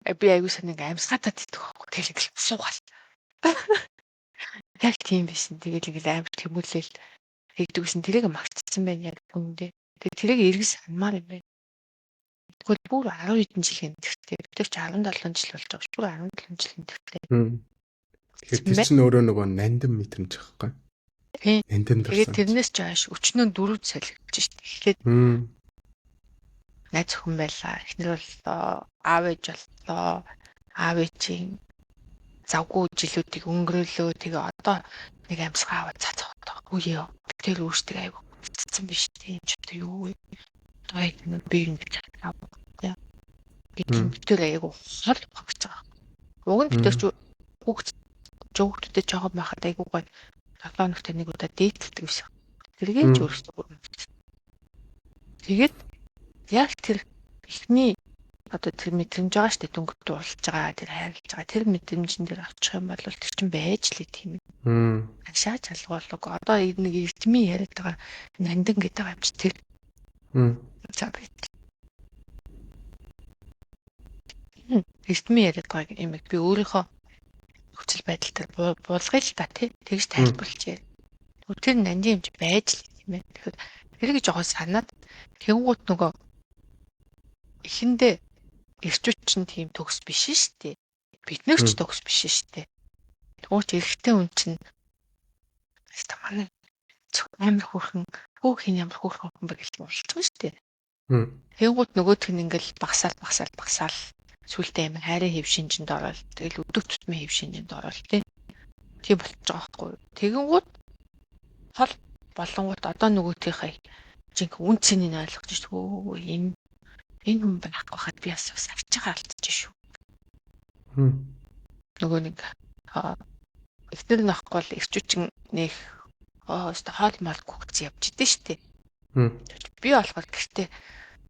[SPEAKER 2] Би айгуу санаг амьсгатаад идэх байхгүй. Тэгэл суугаал. Яг тийм биш. Тэгэл амар тэмүүлэл хийдэгсэн тэрийг мартсан байна яг хүндээ. Тэгээ тэрийг эргэж санамаар юм байна. Тэгвэл бүр 10 хэдэн жилийн тэртээ бид ч 17 жил болж байгаа ш. Бүр 17 жилийн тэртээ.
[SPEAKER 1] Тэгэхээр тэр чинь өөрөө нөгөө нандин мэдрэмж байхгүй.
[SPEAKER 2] Тийм.
[SPEAKER 1] Нандин
[SPEAKER 2] тэгээд тэрнээс ч ааш өчнөө 4 солигдож шít. Тэгэхэд найз хүн байлаа. Эхнэр боллоо, аав ээж боллоо. Аав ээжийн завгүй жилүүдийг өнгөрөөлөө. Тэгээ одоо нэг амьсгаа аваад цацаа. Үгүй ээ. Тэр өөртөө айгу цацсан биш тийм ч юу вэ? Одоо нэг би ингэ цацаа. Яа. Тэр айгу хол багч байгаа. Уг нь бид ч хүүхд жоогтдод жоохон байхад айгу гоё. 7 хоногт нэг удаа дээдэлдэг байсан. Тэргээ ч өөртөө бүрэн. Тэгээд яг тэр ихний одоо тэр мэдрэмж байгаа штэ дүнгийн дуулж байгаа тэр хайрлаж байгаа тэр мэдрэмжэн дээр авчих юм бол тэр чинь байж л тийм юм. Агшаач алгуулдаг. Одоо нэг эрдмийн яриад байгаа нандин гэдэг юм чи тэр. За бит. Эрдмийн яриад байгаа юм би өөрийнхөө хүчил байдал дээр буулгая л та тий тэгж тайлбарлаж. Тэр нандин юм чи байж л юм байна. Тэгэхээр тэрийг жоохон санаад тэнгуут нөгөө эхэндээ эрчүүч чинь тийм төгс биш шүү дээ. Бид нэг ч төгс биш шүү дээ. Тэгвэл эрэгтэй хүн чинь манай амар хөөрхөн хүүхийн ямар хөөрхөн хүн бэ гэж болчихсон шүү дээ. Тэнгуут нөгөөх нь ингээл багсаал сүултээ юм хайрын хэв шинжинд ороод тэгэл өдөр тутмын хэв шинжинд ороод тийм болчих байгаа байхгүй. Тэгэнгүүт хол болонгууд одоо нөгөөтийнхээ жинхэнэ үн цэнийг ойлгож шүү. Энэ хүн байхгүй хаад би бас авчгаа алдчих шүү. Нөгөө нэг эхнэр нахгүй бол эрчүүчин нэх өстө хоол мал гүгц явж идэв штэ. Би болохоор гэртээ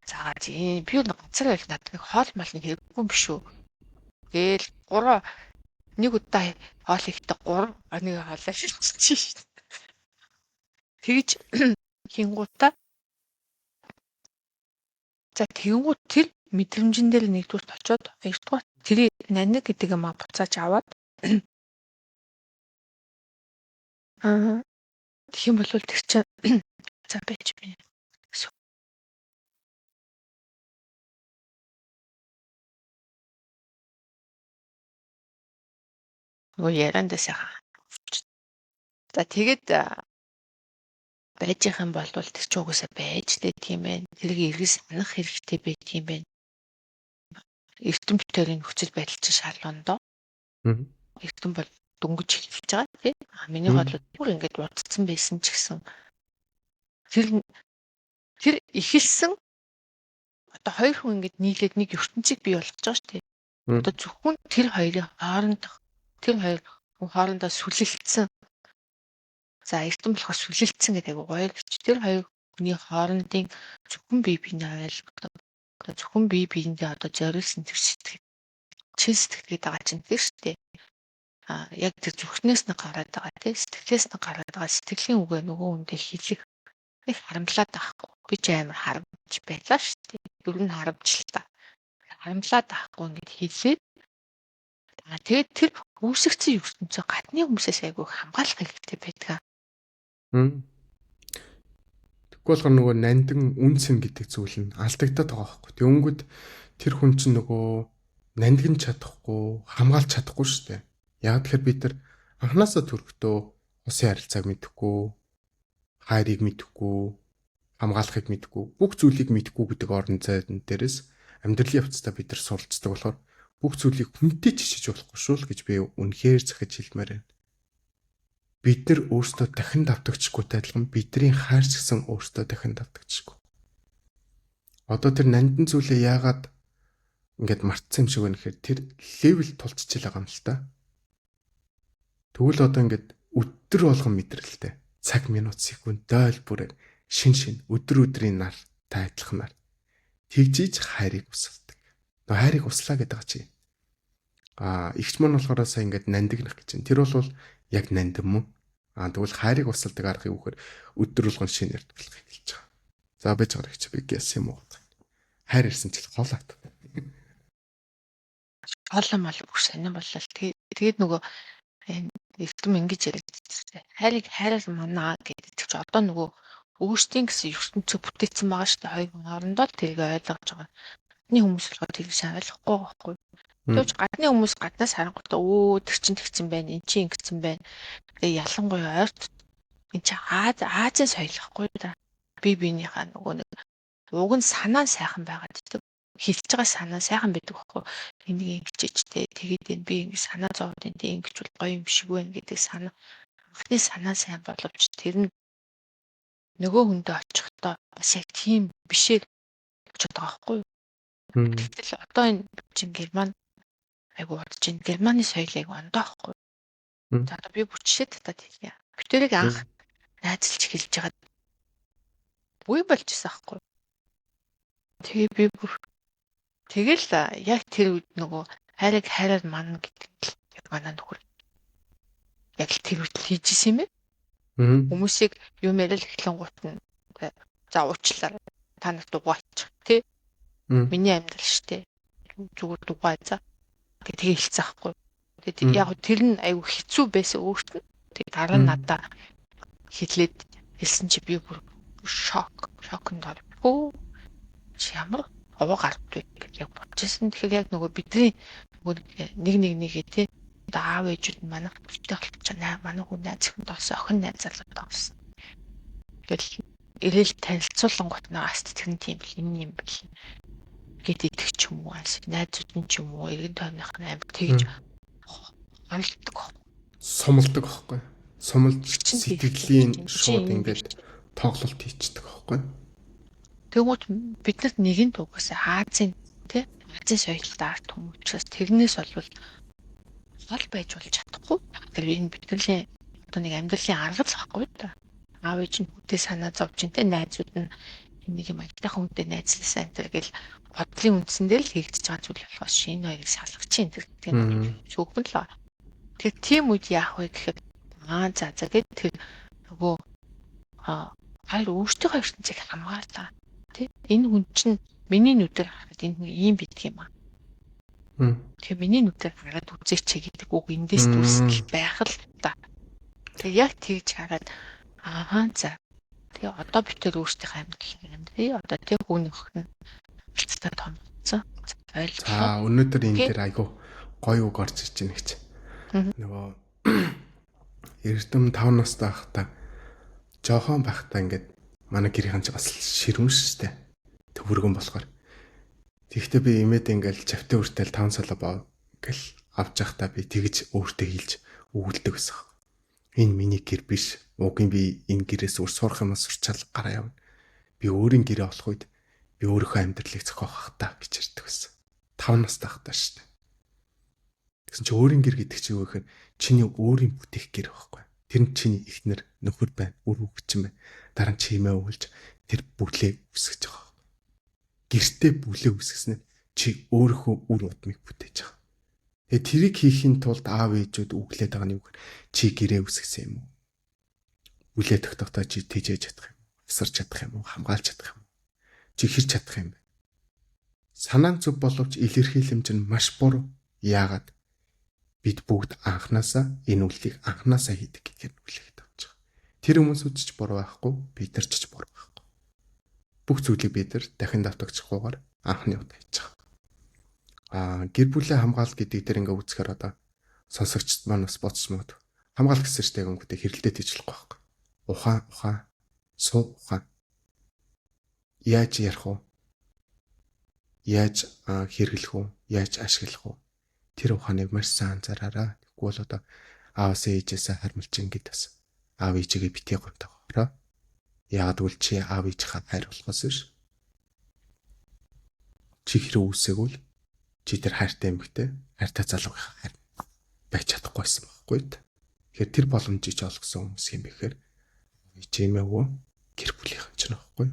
[SPEAKER 2] заагаад би ганцаар байл надад нэг хоол мал нэг хэрэггүй юм биш үү. Гээл 1 удаа хоол ихтэй 3 нэг хоолоо шилжчихсэн штэ. Тэгж хингуудаа за тэгэнгүүт тэр мэдрэмжэн дээр нэгдүгээр очиод хоёрдугаар тэр наниг гэдэг юм буцааж аваад тэгэх юм бол тэр чинь за байж байна. Нөгөө ярандаа сайхан. За тэгээд байж их юм бол тэр ч угаасаа байж дээ тийм байх. Тэрийг эргэж санах хэрэгтэй байх тийм байх. Эрдэмтдийн нөхцөл байдал чинь шалгондоо. Эрдэм бол дөнгөж эхэлж байгаа тийм. Миний бодлоор бүр ингэж удцсан байсан ч гэсэн тэр эхэлсэн одоо хоёр хүн ингэж нийлээд нэг ертөнцийг бий болгож байгаа шүү дээ. Одоо зөвхөн тэр хоёрын хоорондоо сүлэлцсэн. За эрдэм болохоор сүлэлцсэн гэдэг гоё гэж тэр хоёр хүний хоорондын зөвхөн бие биенээ ойлгодог. Зөвхөн бие биендээ одоо зориулсан тэр сэтгэл чин сэтгэлгээд байгаа чинь тэр шүү дээ. Яг тэр зүрхнээс нь гараад байгаа тийм сэтгэлээс нь гараад байгаа сэтгэлийн үгээ нөгөө хүндээ хэлэх их харамлаад байхгүй. Би ч амар харамж байлаа шүү дээ. Ер нь харамжлаа. Харамлаад байхгүй ингэж хэлээд тэгээд тэр үүсгэсэн ертөнцөө гадны хүмүүсээс айгүй хамгаалах хэрэгтэй байдаг.
[SPEAKER 1] Тэгвэл болохоор нөгөө нандин үнцэн гэдэг зүйл нь алдагдаад байгаа байхгүй. Тэнгүүд тэр хүн чинь нөгөө нандин чадахгүй, хамгаалж чадахгүй шүү дээ. Яг тэгэхээр бид нар анханасаа төрөхдөө усын харилцааг мэдэхгүй, хайрыг мэдэхгүй, хамгаалахыг мэдэхгүй, бүх зүйлийг мэдэхгүй гэдэг орон зайд дээрээс амьдралын явцдаа бид нар суралцдаг болохоор бүх зүйлийг хүнтэй чишиж болохгүй шүү л гэж би үнэхээр захиж хэлмээр байна. Бид нар өөрсдөө дахин давтагчгүй адилхан бидний хайрч гэсэн өөрсдөө дахин давтагчгүй. Одоо тэр нандин зүйлээ яагаад ингээд мартсан юм шиг байна гэхээр тэр левел тулчж байгаа юм л та. Тэгвэл одоо ингээд өдөр болгон мэдрэлтэй цаг минут секунд дойл бүрээр шин өдөр өдрийн нар та адилханаар тэгжиж хайрыг усалдаг. Нөө хайрыг услаа гэдэг чи. Игч маань болохоор сая ингээд нандинах гэж байна. Тэр бол яг нандин мөн. Тэгвэл хайрыг усалдаг аргыг үхээр өдөр болгон шинээр тулах хэлж байгаа. За байж байгаа гэж би гэсэн юм уу? Хайр ирсэн ч голоод.
[SPEAKER 2] Олон мал бүх сонирн боллоо. Тэгээд нөгөө эрдэм ингэж яриад хайрыг хайраар манаа гэдэг ч одоо нөгөө өөрсдийн гэсэн ертөнцөө бүтээсэн байгаа шүү дээ. Хоёр хүн хоорондоо тэрийг ойлгож байгаа. Гадны хүмүүс болохоор тэрийг сайн ойлгохгүй байхгүй. Тэгвч гадны хүмүүс гаднаас харангуйтай тэр чин тэгсэн байна, эн чин ингэсэн байна. Тэгээ ялангуяа ойрт эн чи Азийн соёл байхгүй да. Би биенийхээ нөгөө нэг уг нь санаа сайхан байгаад гэдэг. Хэлж байгаа санаа сайхан байдаг байхгүй. Энийг ингэчтэй тэгээд энэ би ингэ санаа зовоод энэ ингэж бол гоё юм шиг байна гэдэг санаа. Анхны санаа сайн боловч тэр нь нөгөө хүндээ очихдоо бас яг тийм бишээ гэж байгаа байхгүй. Тэгтэл одоо энэ чин Герман айгуу бодож ин Германы соёл айгуу ондоо байхгүй. За одоо би бүчшээ татаад хэлье. Битэрийг анх найзалж хэлж байгаа буй болчихсон байхгүй. Тэгээ би бүр тэгэл яг тэр үед нөгөө хайрыг хайраар ман гэдэг яг манай нөхөр яг л тэр үед хийжсэн юм бэ? Хүмүүсийг юм ярил эхлэн гут нь за уучлаарай. Та нарт дугаачих тий. Миний амьдрал штэ. Зүгээр дугаа за. Тэгээ хэлсэн аахгүй. Тэгээд яг тэр нь айгүй хэцүү байсан өөрт нь. Тэгээд дараа нь надаа хэлээд хэлсэн чи би бүр шокнд орсон. Чи ямар овоо гардгүй гэж яг бодчихсон. Тэгэхээр яг нөгөө бидний нэг тий аав ээжүүд нь манайх төвтэй болчихно. Манай хүн найз хүнд олсон охин найз залууд олсон. Тэгэл ирээл танилцуулан гот наас тэр нь тийм бэл энэ юм бэл. гэд идэх ч юм уу, найзууд нь ч юм уу, эргэн тойрных нь амар тэгж ойлдог.
[SPEAKER 1] Сумалдаг байхгүй. Сумалж
[SPEAKER 2] Чинь
[SPEAKER 1] сэтгэлийн
[SPEAKER 2] тийм.
[SPEAKER 1] шууд
[SPEAKER 2] Чи
[SPEAKER 1] ингээд тоглолт хийчихдэг байхгүй.
[SPEAKER 2] тэгмүүд биднэрт нэгэн дугасаа Азийн соёлтой арт хүмүүчээс тэрнээс болвол гол байж болж чадахгүй. Тэр энэ бидний одоо нэг амьдралын арга л байхгүй да. Аав ээж нь хүнтэй санаа зовж ин тэ найзууд нь нэг юм аятайхан хүнтэй найзласан энэ төр гэл бодлын үндсэн дээр л хийгдэж байгаа зүйл болохоос энэ хоёрыг салгах чинь тэр гэдэг нь шүүгэн л. Тэр тийм үед яах вэ гэхэд за гэд тэр нөгөө хоёр өөртөө ертөнцийг хамгаалаа. Тэ энэ хүн чинь миний нүдээр хараад энэ хүн ийм бидг юм аа. Тэгээ миний нүдээр хараад үзээч гэдэг үг эндээс дүрсэл байх л та. Тэгээ яг тэгж хараад за. Тэгээ одоо бид тэр өөрсдийнхээ амьдралыг одоо тэр хүн нөхөр нь хэлцээ томцсон.
[SPEAKER 1] За өнөөдөр энэ дээр айгу гоё үг орж ирж байна гэж. Нөгөө Эрдэм 5 настай байхдаа жоохон байхдаа ингээд манай гэрийнхэн ч бас ширүүн штэ. Төвөргөн болохоор. Тэгэхдээ би имээд ингээл чавтын үртэл 5 салаа бав гэл авч явахдаа би тэгж өөртөө хэлж өгүүлдэг байсан. Энэ миний гэр биш. Угийн би энэ гэрээс өөр сурах юм сурчаал гараа явна. Би өөрийн гэрээ олох үед би өөрийнхөө амьдралыг зохиох хахтаа гэж ярьдаг байсан. 5 настай хахтаа штэ. Тэгсэн чи өөрийн гэр гэдэг чи юу гэхээр чиний өөрийн бүтээх гэр байхгүй. Тэр нь чиний эхнэр нөхөр байна, үр хөвгчин байна. Дараа нь чимээ өвлж тэр бүлээ үсгэж байгаа. Гэртээ бүлээ үсгэснээр чи өөрийнхөө үр удмыг бүтээж байгаа. Тэгээ тэрийг хийхин тулд аав ээжүүд үглээд байгаа нь юу гэхээр чи гэрээ үсгэсэн юм уу? Бүлээ тогтохдоо чи тэжээж чадах юм уу? Асарч чадах юм уу? Хамгаалж чадах юм уу? Чи хэрч чадах юм бэ? Санаан зүв боловч илэрхийлэмж нь маш буруу. Яагаад? Бид бүгд анханасаа энэ үйлийг анханасаа хийдэг гэдгээр нүлээд авч байгаа. Тэр хүмүүсүүд ч буруу байхгүй, бид нар ч буруу байхгүй. Бүх зүйлийг бид нар дахин давтагчихгүйгээр анхны удаа хийж байгаа. Гэр бүлийн хамгаалалт гэдэг дээр ингээ үзэхээр одоо сонсогчд маань бас бодч мод. Хамгаалах гэсэн штэ гэнгүүтээ хэрэлдээд ижлэхгүй байхгүй. Ухаан, суу ухаан. Яаж ярих вэ? Яаж хэрэглэх вэ? Яаж ашиглах вэ? Тэр ухааныг маш сайн анзаараарай. Тэгвэл бол одоо аавс ээжээсээ хармалж ингээд бас аав ээжигээ битгий гомтойгоорой. Яагад үл чи аав ээжийнхээ хайр болохоос биш. Чи хэрэг үсэгвэл чи тэр хайртай эмэгтэй, хайртай залуугийнхаа хайр байж чадахгүйсэн байхгүй юу? Тэгэхээр тэр боломжийг олгосон хүмүүс юм бэхээр ээжэмээвөө гэр бүлийнхэн ч нөхгүй.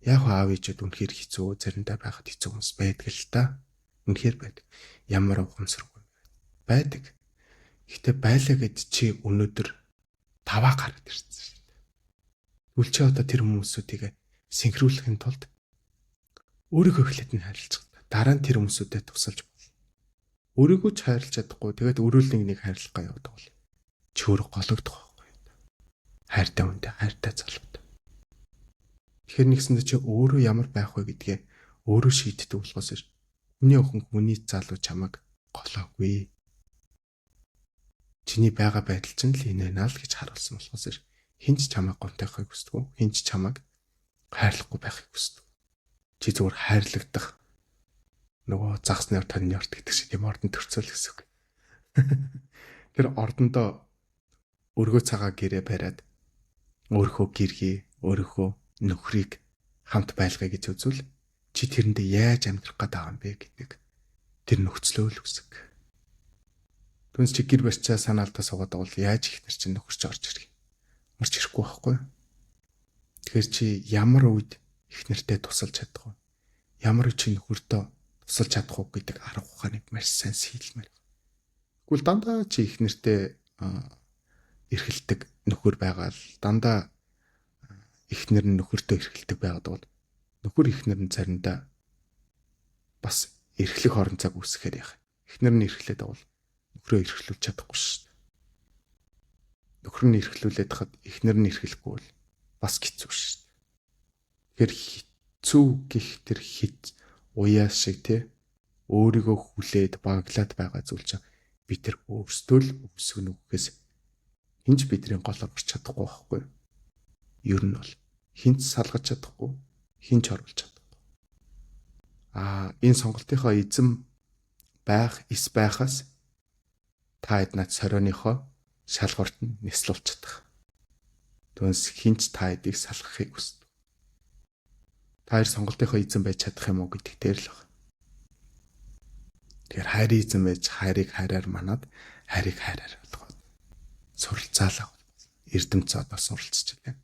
[SPEAKER 1] Яг аав ээжүүд үнэхээр хэцүү, заримдаа байхад хэцүү хүмүүс байдаг л та. Үнэхээр байдаг. Ямар ухамсаргүй байдаг. Гэтэ байлаа гэд чи өнөөдөр таваа гараад ирсэн шүү дээ. Үл чи одоо тэр хүмүүсүүдийг синхруулахын тулд өөрийгөө эхлээд нь хайрлаж байгаа. Дараа нь тэр хүмүүсүүдэд тусалж болно. Өөрийгөө ч хайрлаж чадахгүй. Тэгээд өрөөл нэг хайрлах гай явдаг бол чи өөрөө гологдох байхгүй юу? Хайртай хүнтэй, хайртай залуутай. Тэгэхээр нэгсэндээ чи өөрөө ямар байх вэ гэдгээ өөрөө шийддэг болохоос ш. Хүний охин хүний залуу чамаг голоогүй. Чиний байгаа байдал чинь л энэ байна л гэж харуулсан болохоос хинч чамайг гомтойхыг хүсдэг. Хинч чамайг хайрлахгүй байхыг хүсдэг. Чи зүгээр хайрлагдах нөгөө загсны орд таны орд гэдэг шиг юм ордон төрцөл гэсэн үг. Тэр ордондоо өргөө цагаа гэрээ бариад өөрийнхөө гэрхий, өөрийнхөө нөхрийг хамт байлгая гэж үзвэл чи тэрэндээ яаж амьдрах гэдэг юм бэ гэдэг тэр нөхцлөө л үсэг. Түнс чи гэр барьчаа санаалтаа суугаад бол яаж их нар чинь нөхөрч орж ирэх юм. Орж ирэхгүй байхгүй. Тэгэхээр чи ямар үед их нартай тусалж чадах вэ? Ямар үед чи нөхөртөө тусалж чадах уу гэдэг арга ухааныг маш сайн сэлмээр. Тэгвэл дандаа чи их нартай эрхэлдэг нөхөр байгаал дандаа эхнэр нь нөхөртөө эрхэлдэг байгаад бол нөхөр эхнэр нь заримдаа бас эрхлэх хорон цаг үүсгэхээр яах. Эхнэр нь эрхлээд бол нөхрөө эрхлүүлж чадахгүй шүү дээ. Нөхөр нь эрхлүүлээд хад эхнэр нь эрхлэхгүй бол бас хэцүү шүү дээ. Тэгэхээр хэцүү гих тэр хит уяа шиг те өөрийгөө хүлээд баглаад байгаа зүйл чинь бид тэр өөрсдөө л өсгөн үгээс хинч бидний голоор орч чадахгүй байхгүй. Ер нь бол хинч салгаж чадахгүй, хинч оруулж чадахгүй. Энэ сонголтынхоо эзэн байх, эс байхаас та эднад сорионыхоо шалгуурт нь нислуулж чадах. Түүнээс хинч та эдийг салгахыг хүсдэг. Та хоёр сонголтынхоо эзэн байж чадах юм уу гэдэг дээр л байна. Тэгэхээр хайрын эзэн байж хайрыг хайраар манад хайрыг хайраар болгоод суралцаалаа. Эрдэмц одоо суралцж байна.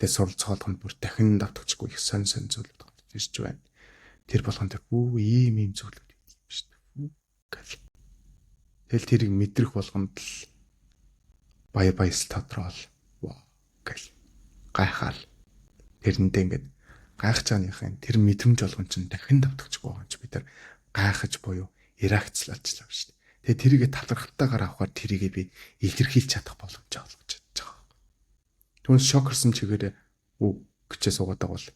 [SPEAKER 1] Гэтэ суралцахад нь бүр дахин давтагчгүй их сонь зүйлүүд гарч ирж байна. Тэр болгон дээр ийм зүйлүүд юм шүү дээ. Тэгэл тэрийг мэдрэх болгонд л баяс тодорхойл. Гэл гайхаал. Тэрэндээ ингээд гайхаж байгааныхын тэр мэдрэмж болгон чинь дахин давтагчгүй байгаа юм чи бид нар гайхаж буюу реакцлалчлаа шүү дээ. Тэгээ тэрийгэ талархалтайгаар авахаар тэрийгэ би илэрхийлж чадах боломж олгож чадж байгаа. Түүнээс шокерсон чигээр гэчээ суугаад байгаа бол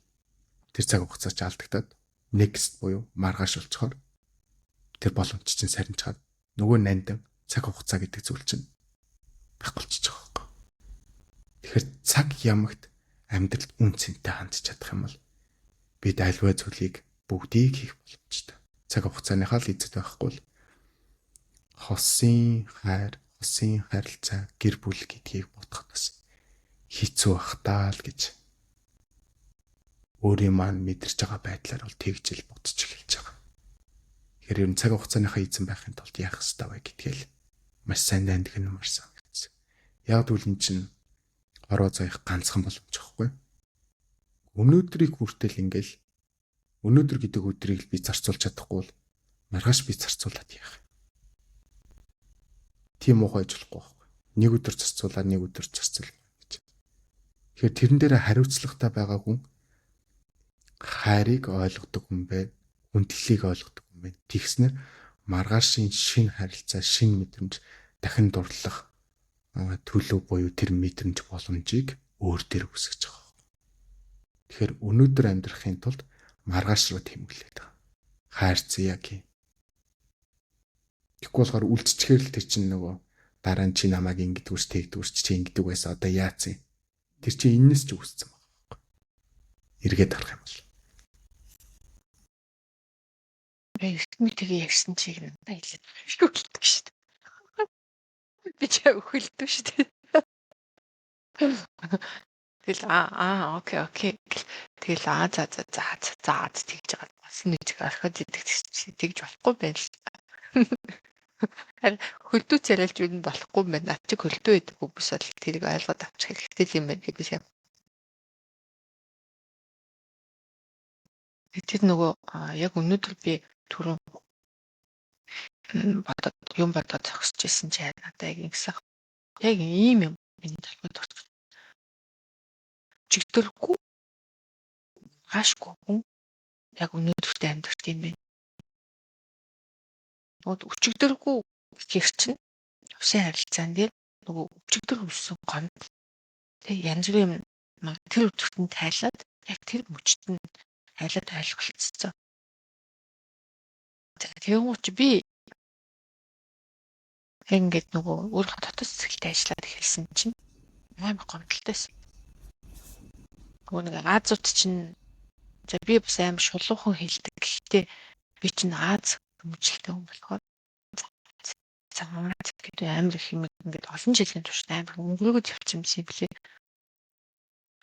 [SPEAKER 1] тэр цаг хугацаа ч алдагдаад next буюу маргааш болцохоор тэр боломж чинь сарничаад нөгөө нандан цаг хугацаа гэдэг зүйл чинь байхгүй болчихж байгаа юм. Тэгэхээр цаг ямагт амьдралд үн цэнтэй хандж чадах юм бол бид альва зүйлийг бүгдийг хийх боломжтой. Цаг хугацааныхаа л эзэд байхгүй л хосын хайралцаа гэр бүл гэдгийг бодоход бас хэцүү бах таа л гэж өөрийн маань мэдэрч байгаа байдлаар бол тэгж л бодож эхэлж байгаа. Тэгэхээр ер нь цаг хугацааныхаа эзэн байхын тулд яах ёстой вэ гэдгээл маш сайн дандгнамар санагдсан. Яг тэгвэл эн чинь ороо заяах ганцхан боломж байхгүй. Өнөөдрийг хүртэл ингээл өнөөдөр гэдэг өдрийг би зарцуулж чадахгүй бол маргааш би зарцуулаад яах. Тийм уу байж болохгүй байхгүй. Нэг өдөр зарцуулаад нэг өдөр зарцуул гэж. Тэгэхээр тэрэн дээр хариуцлагатай байгаа хүн хайрыг ойлгодог хүн байна. Хүндлэлийг ойлгодог хүн байна. Тэгснээр маргаашийн шинэ харилцаа, шинэ мэдрэмж дахин дурлах төлөв буюу тэр мэдрэмж боломжийг өөр дээр үсгэж байгаа. Тэгэхээр өнөөдөр амьдрахын тулд маргааш руу тэмүүлээд байгаа. Хайрцаа гэх. Тэгэхгүй болохоор үлдчихээр л тэр чинь нөгөө дараа нь чи намайг ингэдэгвэрч тэгдэгвэрч чи ингэдэг байсан одоо яац юм. Тэр чинь энэс ч үсцэн байгаа. Эргээд харах юм бол.
[SPEAKER 2] Эртний тэгээ ярьсан чиг надад хэлээд өгөлдөг шүү дээ. Би ч өгөлдөг шүү дээ. Тэгэл окей. Тэгэл за тэгж байгаа. Бас нэг чиг архад тэгж болохгүй байна л. Харин хөлдөө царайлж үн болохгүй байна. Над чиг хөлдөө байдаг хүмүүс бол тэрийг ойлгоод авчих хэрэгтэй юм байна гэдэг юм. Тэр нөгөө яг өнөөдөр би түрүүн бодоод зогсож ирсэн чи надад яг ингэсэн. Яг ийм юм миний талбайд орчих. Чигдэргүй хаашгүй хүн яг өнөөдөртөө амьдрт юм байна. Нөгөө өчигдөргүй гэх чинь усын харилцаан дээр нөгөө өчигдөр үссэн гомд тэг янз бүрийн юм тэр өдөртөнд тайлаад яг тэр мөчт нь хайлаад ойлголцсон. Тэгвэл би ингээд нөгөө өөрийнхөө дотоод сэтгэлтэй ажиллаад эхэлсэн чинь амар гомдолтойсэн. Нөгөө нэг Азууд чинь за би бас амар шулуухан хэлдэг. Гэхдээ би чинь Аз хүмүүжлтэй хүн болохоор гэдэг амар их юм ингээд олон жилийн турш амар өнгөрөөд явчихсан юм билээ.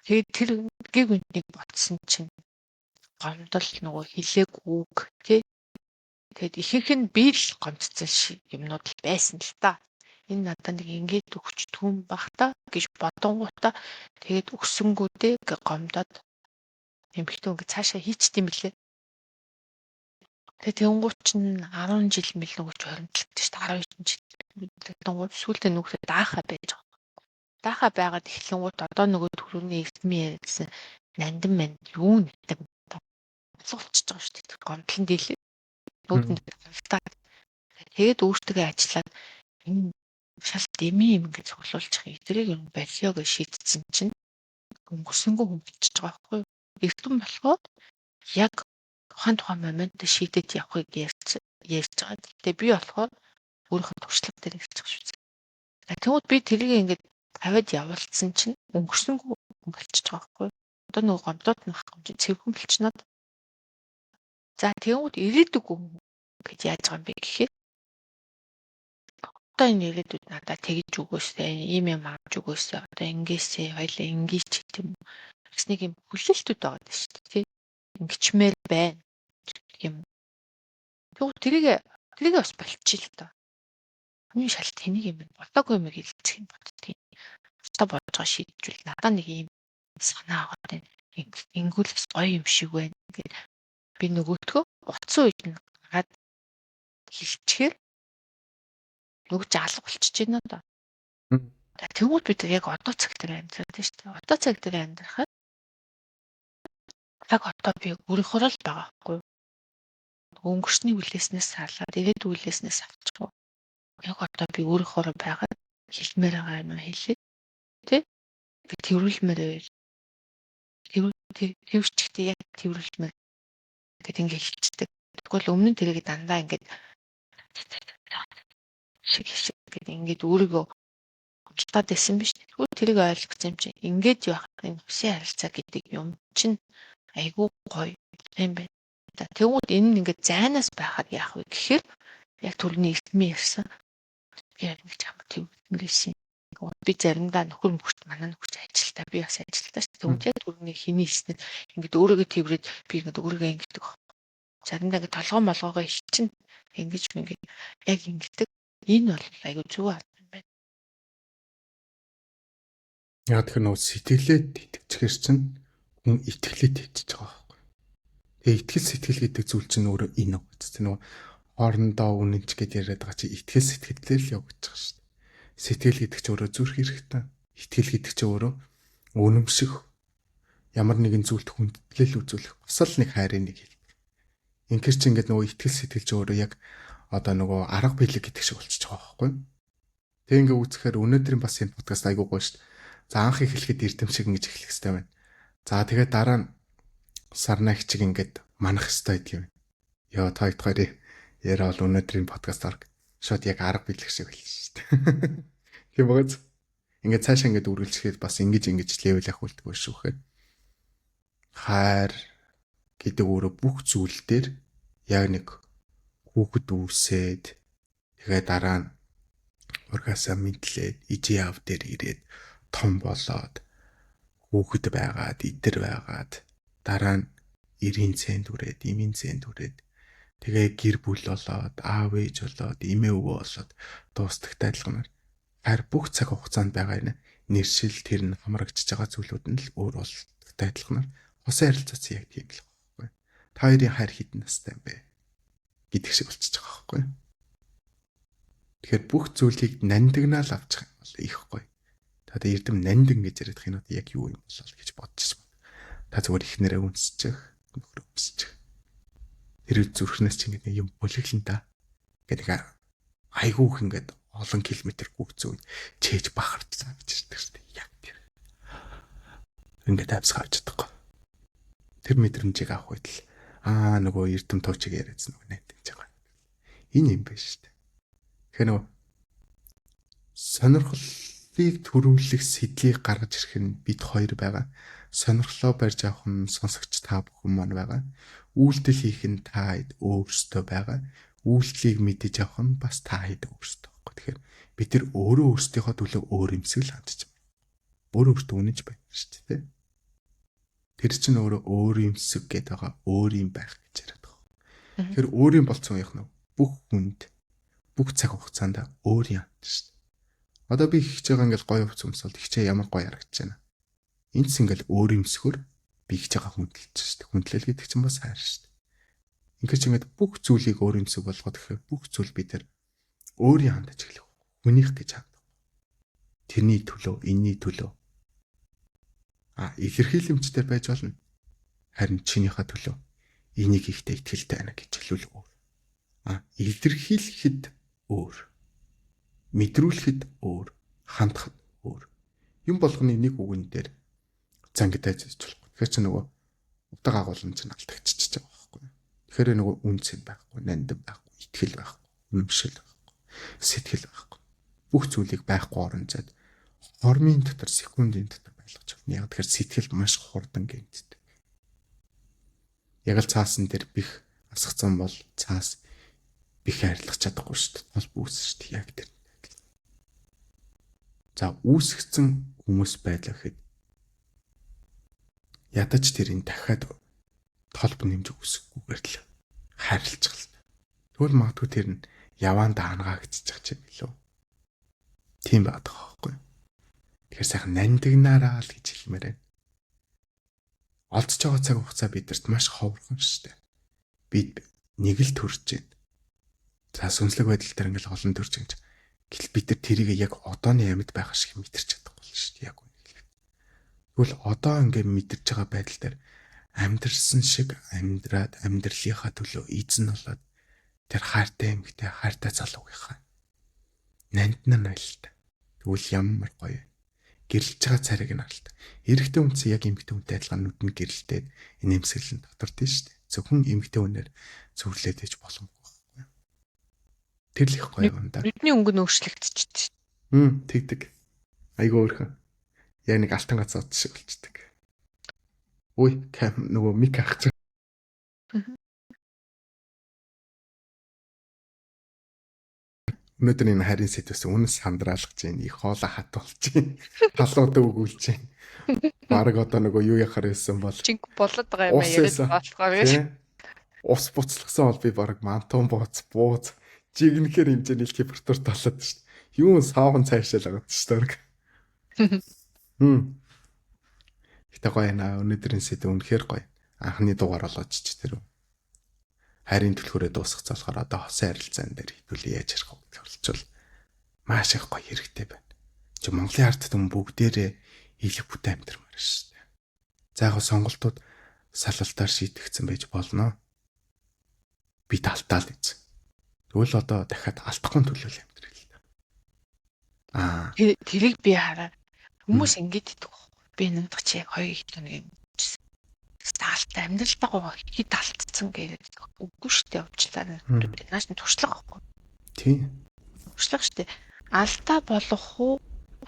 [SPEAKER 2] Тэгээд тэр гэг үнийг бодсон чинь гомдол нөгөө хилээг үг тий. Тэгэд ихэнх нь би л гомдсон юмнууд л байсан л та. Энэ надад нэг ингээд өгч түн бах та гэж бодонгуудаа тэгээд өгсөнгүүдээ гомдоод эмхтэн ингээд цаашаа хийчт юм билээ. Тэгээд тэнгуут чинь 10 жил мэл нөгөөч хоримтлагдсан шүү дээ 12 жил. Тэнгуут сүүлдээ нүгрээ даахаа байж байгаа. Даахаа байгаад эхлэнгуут одоо нөгөө төрөний эсмийн ярьсан нандин манд юу нэтэг суулчихж байгаа шүү дээ. Гомдлон дийлээ. Нүдэнд тавтаад тэгээд өөртөө ажиллаад энэ шал дэми юм гэж цуглуулчих эдрийг юм болио гэж шийдсэн чинь өнгөрсөнгөө хүн болчихж байгаа байхгүй юу? Эрдэн болохоор яг тухайн момент шийдэж явахыг ярьж байгаа. Тэгээ би болохоор өөрийнхөө туршлага дээр ярьж байгаа шүү. Тэгвэл би тэрийг ингээд тавиад явуулсан чинь өнгөрсөнгөө хүн болчихж байгаа байхгүй юу? Одоо нөгөө гомдоод нах юм чинь цэвхэн болчихнод За тэгвэл ирээдүгөө гэж яаж байгаа юм бэ гэхээр одоо энэ ирээдүйд надад тэгж өгөөсэй, ийм юм авч өгөөсэй, одоо ингээсэй, хоёлаа ingийч гэх юм. Бас нэг юм хүлээлтүүд байгаа даа шүү дээ. Ингэчмээр байна гэх юм. Тэгвэл тэрийг бас болчих л доо. Хамгийн шалт тэнийг юм болоогүй юм хэлчих юм боддгийг. Та бодож байгаа шийдвэл надад нэг юм санаа аваад байна. Ингүүл бас гоё юм шиг байна. Ингээд би нөгөөдхөө утсан үед нь гараад хэлчихээр нөгөө алга болчихж байна даа. Тэгвэл бид яг одоо цаг дээр амьдраад байна шүү дээ. Одоо цаг дээр амьдрахад яг одоо би өөрийнхөө л байгаа байхгүй. Өнгөрсний үлээснээс салаад ирээд үлээснээс авчихгүй. Яг одоо би өөрийнхөө байгаа хэлмээр байгаа юм хэлээ. Тэ? Би тэрүүлмээр байл. Тэрвчтэй яг тэрүүлмээр гэдэг ингэ хэлчихдэг. Тэгвэл өмнө нь тэрийг дандаа ингэ шиг гэдэг ингээд өөрийгөө хурдтаад байсан биз дээ. Тэгвэл тэрийг ойлгосон юм чинь ингээд явах энэ хүсийн харилцаа гэдэг юм чинь айгүй гоё юм байна. Тэгвэл энэ нь ингээд зайнаас байхад яах вэ гэхээр яг түрүүний эртмийн ярьсан яг ингэж юм тэгвэл би заримдаа нөхөр мөхөрт манай нөхөрч ажилтаа би бас ажилтаа шүү. Тэгвэл яг түрүүний хийний хийснээр ингээд өөрийгөө тэрврээд би ингээд өөрийгөө ингэдэг. Заримдаа ингээд толгой молгоогоо иччин ингэж ингээд яг ингэдэг. Энэ бол айгүй зүг юм байна.
[SPEAKER 1] Яг тэр нөгөө сэтгэлээд итгэчихэр чинь хүн итгэлээд итгэж байгаа байхгүй. Тэгээ итгэл сэтгэл гэдэг зүйл чинь өөрөө энэ үг. Тэ нөгөө хоорондоо үнэнч гэдээ яриад байгаа чи итгэл сэтгэлээр л явж байгаа шүү дээ. Сэтгэл гэдэг чинь өөрөө зүрх хэрэгтэй. Итгэл гэдэг чинь өөрөө үнэмших ямар нэгэн зүйлд хүндлэл үзүүлэх бас л нэг хайрын нэг хэл. Ингээр чи ингээд нөгөө итгэл сэтгэл чинь өөрөө яг одоо нөгөө арга биелэг гэдэг шиг болчихж байгаа байхгүй. Тэг ингээ үүсгэхээр өнөөдрийн бас энэ подкаст айгуу гоё шүү дээ. За анх эхлэхэд эрдэм шиг ингэж эхлэх хэрэгтэй байна. За тэгээд дараа нь сарнаа хичиг ингээд манах хэрэгтэй гэдэг юм. Йоо та хоёрын яриа бол өнөөдрийн подкастаар шууд яг арга биелэх шиг байлаа шүү дээ. Тийм багц. Ингээд цаашаа ингээд үргэлжлэхэд бас ингэж левел авах үлдэх шүү гэхээр хайр гэдэг өөрөө бүх зүйл дээр яг нэг хүүхэд үүсээд тэгээ дараа нь ургасаа мэдлээд ижи яв дээр ирээд том болоод хүүхэд байгаад идэр байгаад дараа нь эрийн цэнд үрээд имийн цэнд үрээд тэгээ гэр бүл болоод аав ээж болоод эмээ өвөө болоод дуустагтай адилханаар хайр бүх цаг хугацаанд байгаа энэ нэршил тэр нь хамрагдчихж байгаа зүйлүүд нь л өөр болтогтай адилханаар хосын харилцаац яг тийм л байхгүй. Та хоёрын хайр хэдэн настай юм бэ гэдэг шиг болчихж байгаа байхгүй. Тэгэхээр бүх зүйлийг нандинал авчих юм бол их гоё. Та эрдэм нандин гэж яриад их нь яг юу юм болол гэж бодчих юм. Та зүгээр ихнэрээ үнсчих, нөхрөө өмсчих. Тэр зүрхнээс чи ингэ юм бүлэглэн та гэдэг айгүйх ингээд олон километр гүгцүүд чээж бахарч цаа гэж ирдэг шүү дээ. Яг тэр. Ингээд авсгаж чадахгүй. Тэр мэдрэмжийг авах үед л нөгөө эрдэм туучиг яриадсан нөгөө найдаж байгаа. Энэ юм байна шүү дээ. Тэгэхээр нөгөө сонирхлыг төрүүлэх сэдлийг гаргаж ирэх нь бид хоёр байгаа. Сонирхлоо барьж авах нь сонсогч та бүхэн маань байгаа. Үйлдэл хийх нь та хэд өөрсдөө байгаа. Үйлдэлийг мэдэж авах нь бас та хэд өөрсдөө байхгүй. Тэгэхээр бид нар өөрөө өөрсдийнхөө төлөө өөр юмсгэл хандж байна. Өөрөө өөртөө үнэнч байна шүү дээ. Тэр чинь өөрөө өөр юмсэг гэдэг байгаа өөр юм байх гэж яриад байгаа. Тэгэхээр өөрийн болцсон юм нь бүх хүнд бүх цаг хугацаанд өөр юм шүү дээ. Одоо би хийж байгаа ингээл гоё хувц өмсөл ихчээ ямар гоё харагдаж байна. Энд ч ингээл өөр юмсгөр би хийж байгаа хүндэлж шүү дээ. Хүндлэл гэдэг чинь бас хайр шүү дээ. Ингээд ч ингээд бүх зүйлийг өөр юмсэг болгоод ихээр бүх зүйл бид нар өөрийн хандаж эхлэх. Хүнийх гэж хандах. Тэрний төлөө, энэний төлөө. Илэрхийлэмжтэй байж болно. Харин чинийхээ төлөө энийг ихтэй итгэлтэй байна гэж хэлвэл өөр. Илэрхийлэхэд өөр. Мэдрүүлэхэд өөр. Хандахад өөр. Юм болгоны нэг үгэн дээр зангидаж ажиллах. Тэгэхээр чи нөгөө утга агуулсан чинь алдагчиж байгаа байхгүй. Тэгэхээр нөгөө үнцэн байхгүй, нандин байхгүй, итгэл байхгүй, үнэмшил байхгүй, сэтгэл байхгүй. Бүх зүйлийг байхгүй оронцоод хормын дотор секундын дотор байлгаж байна. Яг тэгэхээр сэтгэл маш хурдан гинцдэг. Яг л цаасан дээр бих асгацсан бол цаас бих арилгах чадахгүй шүү дээ. Тол үүсэж шүү дээ яг тэр. За үүсгэсэн хүмүүс байлаа гэхэд ядаж тэрийг дахиад толб нэмж үсэхгүйгээр л хайрлах л. Тэгвэл магадгүй тэр нь яваандаа хангагдчих ч юм билүү. Тийм байдаг байхгүй. Тэгэхээр сайхан нандинаараа л гэж хэлмээр байна. Олдж байгаа цаг хугацаа бидэрт маш ховрхон шүү дээ. Бид нэг л төрж байна. За сүнслэг байдал дээр ингээл олон төрж байгаа. Гэтэл бид нар тэрийг яг одооны амьд байх шиг мэдэрч чадахгүй шүү дээ. Яг үнэ хэлбэл. Тэгвэл одоо ингээд мэдэрч байгаа байдал дээр амьдрсан шиг амьдраад амьдралынхаа төлөө эзэн болоод тэр хайртай эмэгтэй хайртай залуугийнхаа нандин нь аль. Тэгвэл ямар гоё. Гэрлэж байгаа цариг нь аль. Эрэгтэй хүнс яг эмэгтэй хүнтэй адилхан нүдэнд гэрэлтээд инээмсэглэн дотордсон шүү дээ. Зөвхөн эмэгтэй хүнээр зөвлөд ээж боломгүй байхгүй. Тэр л их гоё юм да.
[SPEAKER 2] Нүдний өнгө нь өөрчлөгдчихэж.
[SPEAKER 1] Тэгдэг. Айгуу өөрхөн. Яг нэг алтан гацаад шиг болчдөг. Ой, нөгөө мик ахчих. Өнөөдөр энэ харин сэдвээс үнэс хандраалгаж байна. Их хоолой хат болж байна. Талуудаа өгүүлж байна. Бараг одоо нөгөө юу яхаар байсан бол
[SPEAKER 2] Чин болоод байгаа юм яриад болохоор гэж.
[SPEAKER 1] Ус буцлагсан бол би бараг мантон бууз жигнэхэр хэмжээний температур талаад шүү дээ. Юу савхан цаашаа л агаад шүү дээ. Гэтэ гоё наа өнөөдрийн сэдв үнэхээр гоё. Анхны дугаар болооч ч тэр. Хайрын түлхүүрээ дуусгах залхаар одоо хосын харилцаан дээр хэдүүлээ яаж ярих вэ гэж оролцвол маш их гоё хэрэгтэй байна. Чи Монголын ард түмэн бүгдээрээ илэг бүтээн амьдрмаар шүү дээ. За яг сонголтууд салалтаар шийдэгдсэн байж болно. Би талтаал гэж. Тэгвэл одоо дахиад алдахгүй төлөөл амьдрал л да.
[SPEAKER 2] Тэрийг би хараа. Хүмүүс ингэж идэх. Би нэг чи хоёр их нэг юм. Таалтай амьдралтайгаа хэд алдсан гэдэг үгүй шүү дээ уучлаарай. Нааш нь туршлага байхгүй.
[SPEAKER 1] Тийм.
[SPEAKER 2] Туршлага шүү дээ. Алдаа болох уу?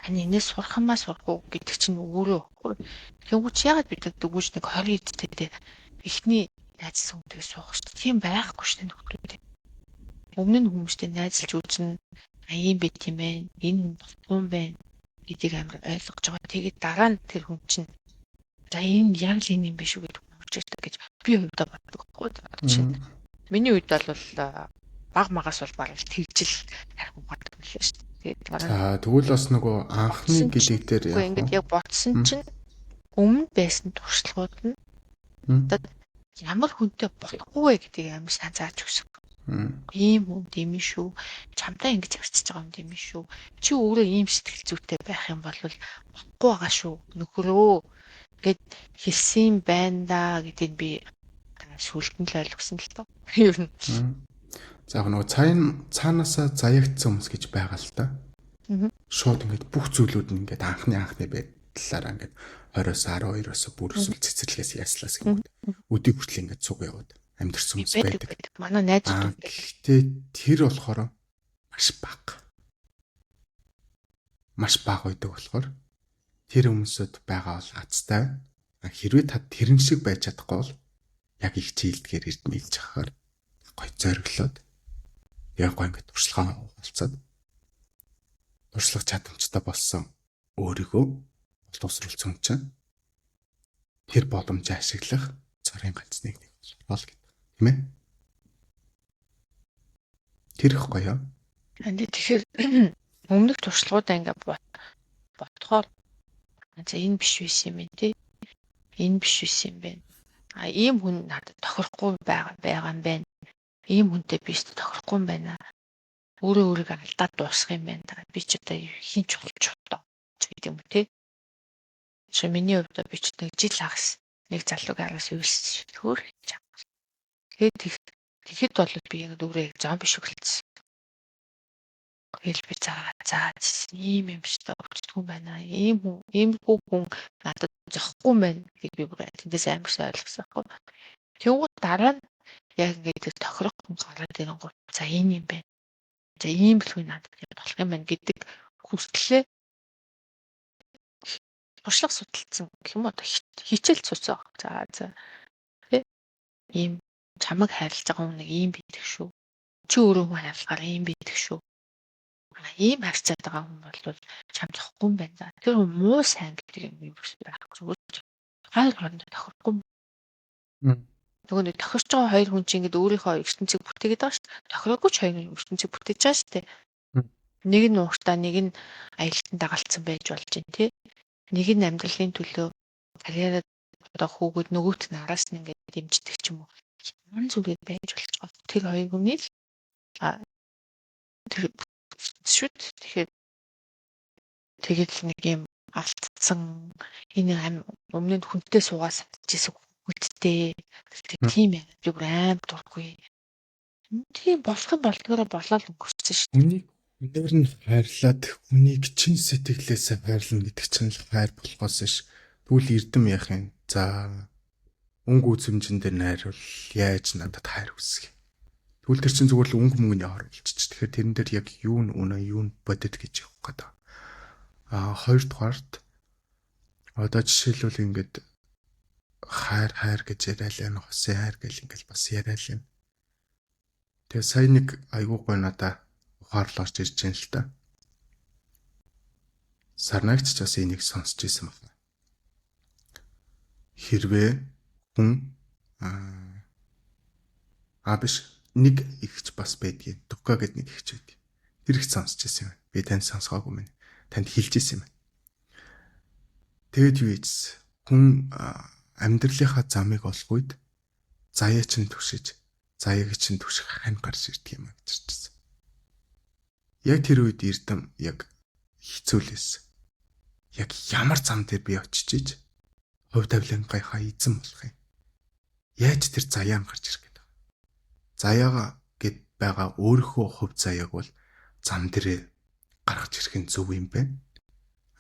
[SPEAKER 2] Энээс сурах юмаа сурах уу гэдэг чинь өөрөө байхгүй. Тэгвэл чи яагаад бид дэгүүж нэг 20 эдтэй ихний найз сүнтэй суух шүү дээ. Тийм байхгүй шүү дээ нөхдөд. Өмнө нь хүмүүстэй найзалж үзнэ. Ийм байт юм байна. Энэ болохгүй юм байна. Гэдгийг амар ойлгож байгаа. Тэгээд дараа нь тэр хүн чинь за энэ яг л энэ юм биш үү гэдэг хүчтэй гэж би хувьдаа боддог байхгүй. Миний хувьд бол баг магаас бол бараг тэгжил харин боддог юм лээ шүү дээ.
[SPEAKER 1] За тэгвэл бас нөгөө анхны гэдэг дээр
[SPEAKER 2] ингээд яг бодсон чинь өмнө байсан туршлагууд нь одоо ямар хүнтэй болохгүй вэ гэдгийг амар сайн зааж өгсөн. Ийм хүн тийм шүү. Чамтай ингэж харьцаж байгаа юм тийм шүү. Чи өөрөө ийм сэтгэл зүйтэй байх юм бол болохгүй байгаа шүү. Нөхрөө гэд хэлсэн байна да гэдгийг би сүлтэн л ойлгосон л тоо. Юу нь.
[SPEAKER 1] За яг нөгөө цаанаасаа заягдсан хүмүүс гэж байгаа л та. Шууд ингэж бүх зүйлүүд нь ингэж анхны байдлаараа ингэж 20-оос 12-оос бүр эсвэл цэцэрлэгээс яслаас гэнэ. Өдөө хүртэл ингэж цуг яваад амьдэрсэн хүмүүс байдаг.
[SPEAKER 2] Манай найзууд байдаг.
[SPEAKER 1] Гэхдээ тэр болохоор маш бага байдаг болохоор тэр хүмүүсд байгаа бол азтай. Хэрвээ та тэрэн шиг байж чадахгүй бол яг их чийлдгээр эрдмэлж ахаар гой зориглоод яг гой ингэ туршлагаа хуваалцаад туршлага чадамжтай болсон өөрийгөө боловсруулсан хүн чинь тэр боломжийг ашиглах цорын ганц нэг бол гэдэг. Тийм ээ? Тэр их гоё.
[SPEAKER 2] Тэгэхээр өмнөх туршлагуудаа ингээд бодохоор за энэ биш байсан юм тий. Энэ биш байсан юм байна. Ийм хүн надад тохирохгүй байгаа юм байна. Ийм хүнтэй биш тохирохгүй юм байна. Өөрийгөө алдаад дуусах юм байна. Би ч одоо хинч болж одоо гэдэг юм тий. Чи миний хувьд би ч нэг жил хагас нэг залууг араас үйлс хөөр хийж байгаа. Тэгэхэд бол би яг өөрөө зам биш өглөсөн. Тэгэл би за ийм юм шүү дээ өгчдгүй байна. Ийм хүн надад зохгүй юм байна гэж би бүр тэндээс амар сайн ойлгосон байхгүй. Тэгвэл дараа нь яг ингээд тохирох хүн гараад ирэнгүүт за энэ юм байна. За ийм л хүн надад болох юм байна гэдэг хүслээ туршлага судалсан гэх юм уу хичээл цуцсан. За тий ийм чамайг хайрлаж байгаа хүн нэг ийм байдаг шүү. Чи өөрөө хүн хайрлахаар ийм байдаг шүү. Ийм харьцаад байгаа хүн бол чам зохгүй юм байна. Тэр хүн муу сайн гэдэг юм байхгүй зүгээр. Хайр хоорондоо тохирохгүй. Нөгөө нэг тохирч байгаа хоёр хүн чинь ингээд өөрийнхөө ертөнцийг бүтээгээд байгаа шүү дээ. Тохироогүй ч хоёр ертөнцийг бүтээж байгаа шүү дээ. Нэг нь ууртаа, нэг нь аялалтанд дагалцсан байж болж байна тий. Нэг нь амьдралын төлөө карьераа одоо хүүгүүд нөгөөт нь араас нь ингээд дэмждэг ч юм уу. Ямар зүгээр байж болж байгаа. Тэр хоёр хүний л тэр шүт тэгэхээр тэгэл нэг юм алдсан энэ өмнө нь хүнтэй суугаа санджсэн хүнтэй тийм ээ би бүр аим дургүй тийм болох юм болдгоороо болоод өнгөрсөн шүү дээ.
[SPEAKER 1] Хүнээр нь хайрлаад хүнийг чин сэтгэлээсээ хайрлна гэдэг чинь л хайр болохоос ш. Тэгвэл эрдэм яах юм? За өнгө үзэмжин дээр найрвал яаж надад хайр үсгэх? Тэгвэл тэр чинь зүгээр л өнгө мөнгөний хор болчих. Тэгэхээр тэрэн дээр яг юу нь үнэ, юу нь бодит гэж явах гэдэг. Хоёрдугаарт одоо жишээлбэл ингээд хайр гэж яриалаа, хосын хайр гэл ингээд бас яриалаа. Тэгээ сая нэг айгуу гой надаа ухаарлаа орж ирж байна л та. Сарнагч ч бас энийг сонсч ирсэн байна. Хэрвээ хүн биш нэг ихч бас байдгийг Дука гэдэг нэг ихч байдаг. Тэр их сонсч ирсэн юм. Би танд сонсгоогүй мэн. Танд хэлж ирсэн юм. Тэгэд юу ийс хүн амьдралынхаа замыг олохуйд заяа чинь түшиж, заяаг чинь түших хань гарч ирдэг юм гэж хэлсэн. Яг тэр үед эрдэм яг хэцүүлээс. Яг ямар зам дээр би очиж иж хувь тавилангийнхаа эзэн болох юм. Яаж тэр заяа гарч ирэх гэдэг. Заяага гэд байгаа өөрийнхөө хувь заяаг бол зам дээрээ гаргаж ирэх нь зөв юм байна.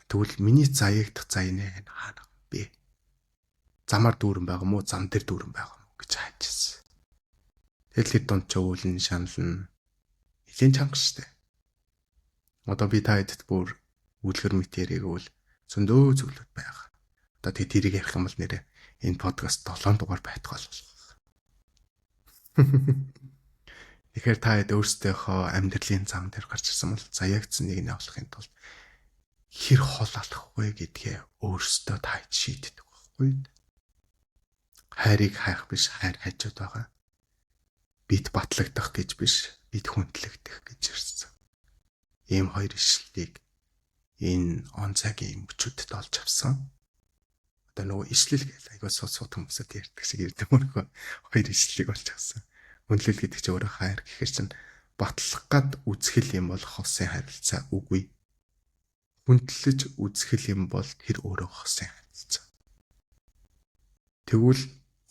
[SPEAKER 1] Тэгвэл миний заяагдах зай нэ хаана бэ? Замаар дүүрэн байгаа мó, зам дээр дүүрэн байгаа мó гэж хаажсэн. Тэгэл дунд ч өвлөн шанална. Илийн чанга штэ. Одоо би та хэдд бүр үлгэр мэт яригвал зөндөө зөвлөд байгаа. Одоо тэрийг ярих юм бол нэрэ энэ подкаст 7 дугаар байтугай болох. Тэгэхээр та хэд өөрсдийнхөө амьдралын зам дээр гарч ирсэн бол заяагцсан нэг нь авахын тулд хэр хол алах вэ гэдгээ өөрсдөө та шийддэг байхгүй. Хайрыг хайх биш, хайр хажууд байгаа. Бид батлагдах гэж биш, бид хүндлэгдэх гэж ирсэн. Ийм хоёр ишлэлийг энэ он цагийн өмчүүдэд олж авсан. Одоо нөгөө ишлэл гэж айгаа сууд хүмүүсэд ярьдаг шиг ирдэг мөрхөө хоёр ишлэлийг олж авсан. Хүндлэл гэдэг чинь өөрөө хайр гэхэр чинь батлах гад үзэхэл юм бол хосын харилцаа үгүй. Хүндлэж үзэхэл юм бол тэр өөрөө хосын харилцаа. Тэгвэл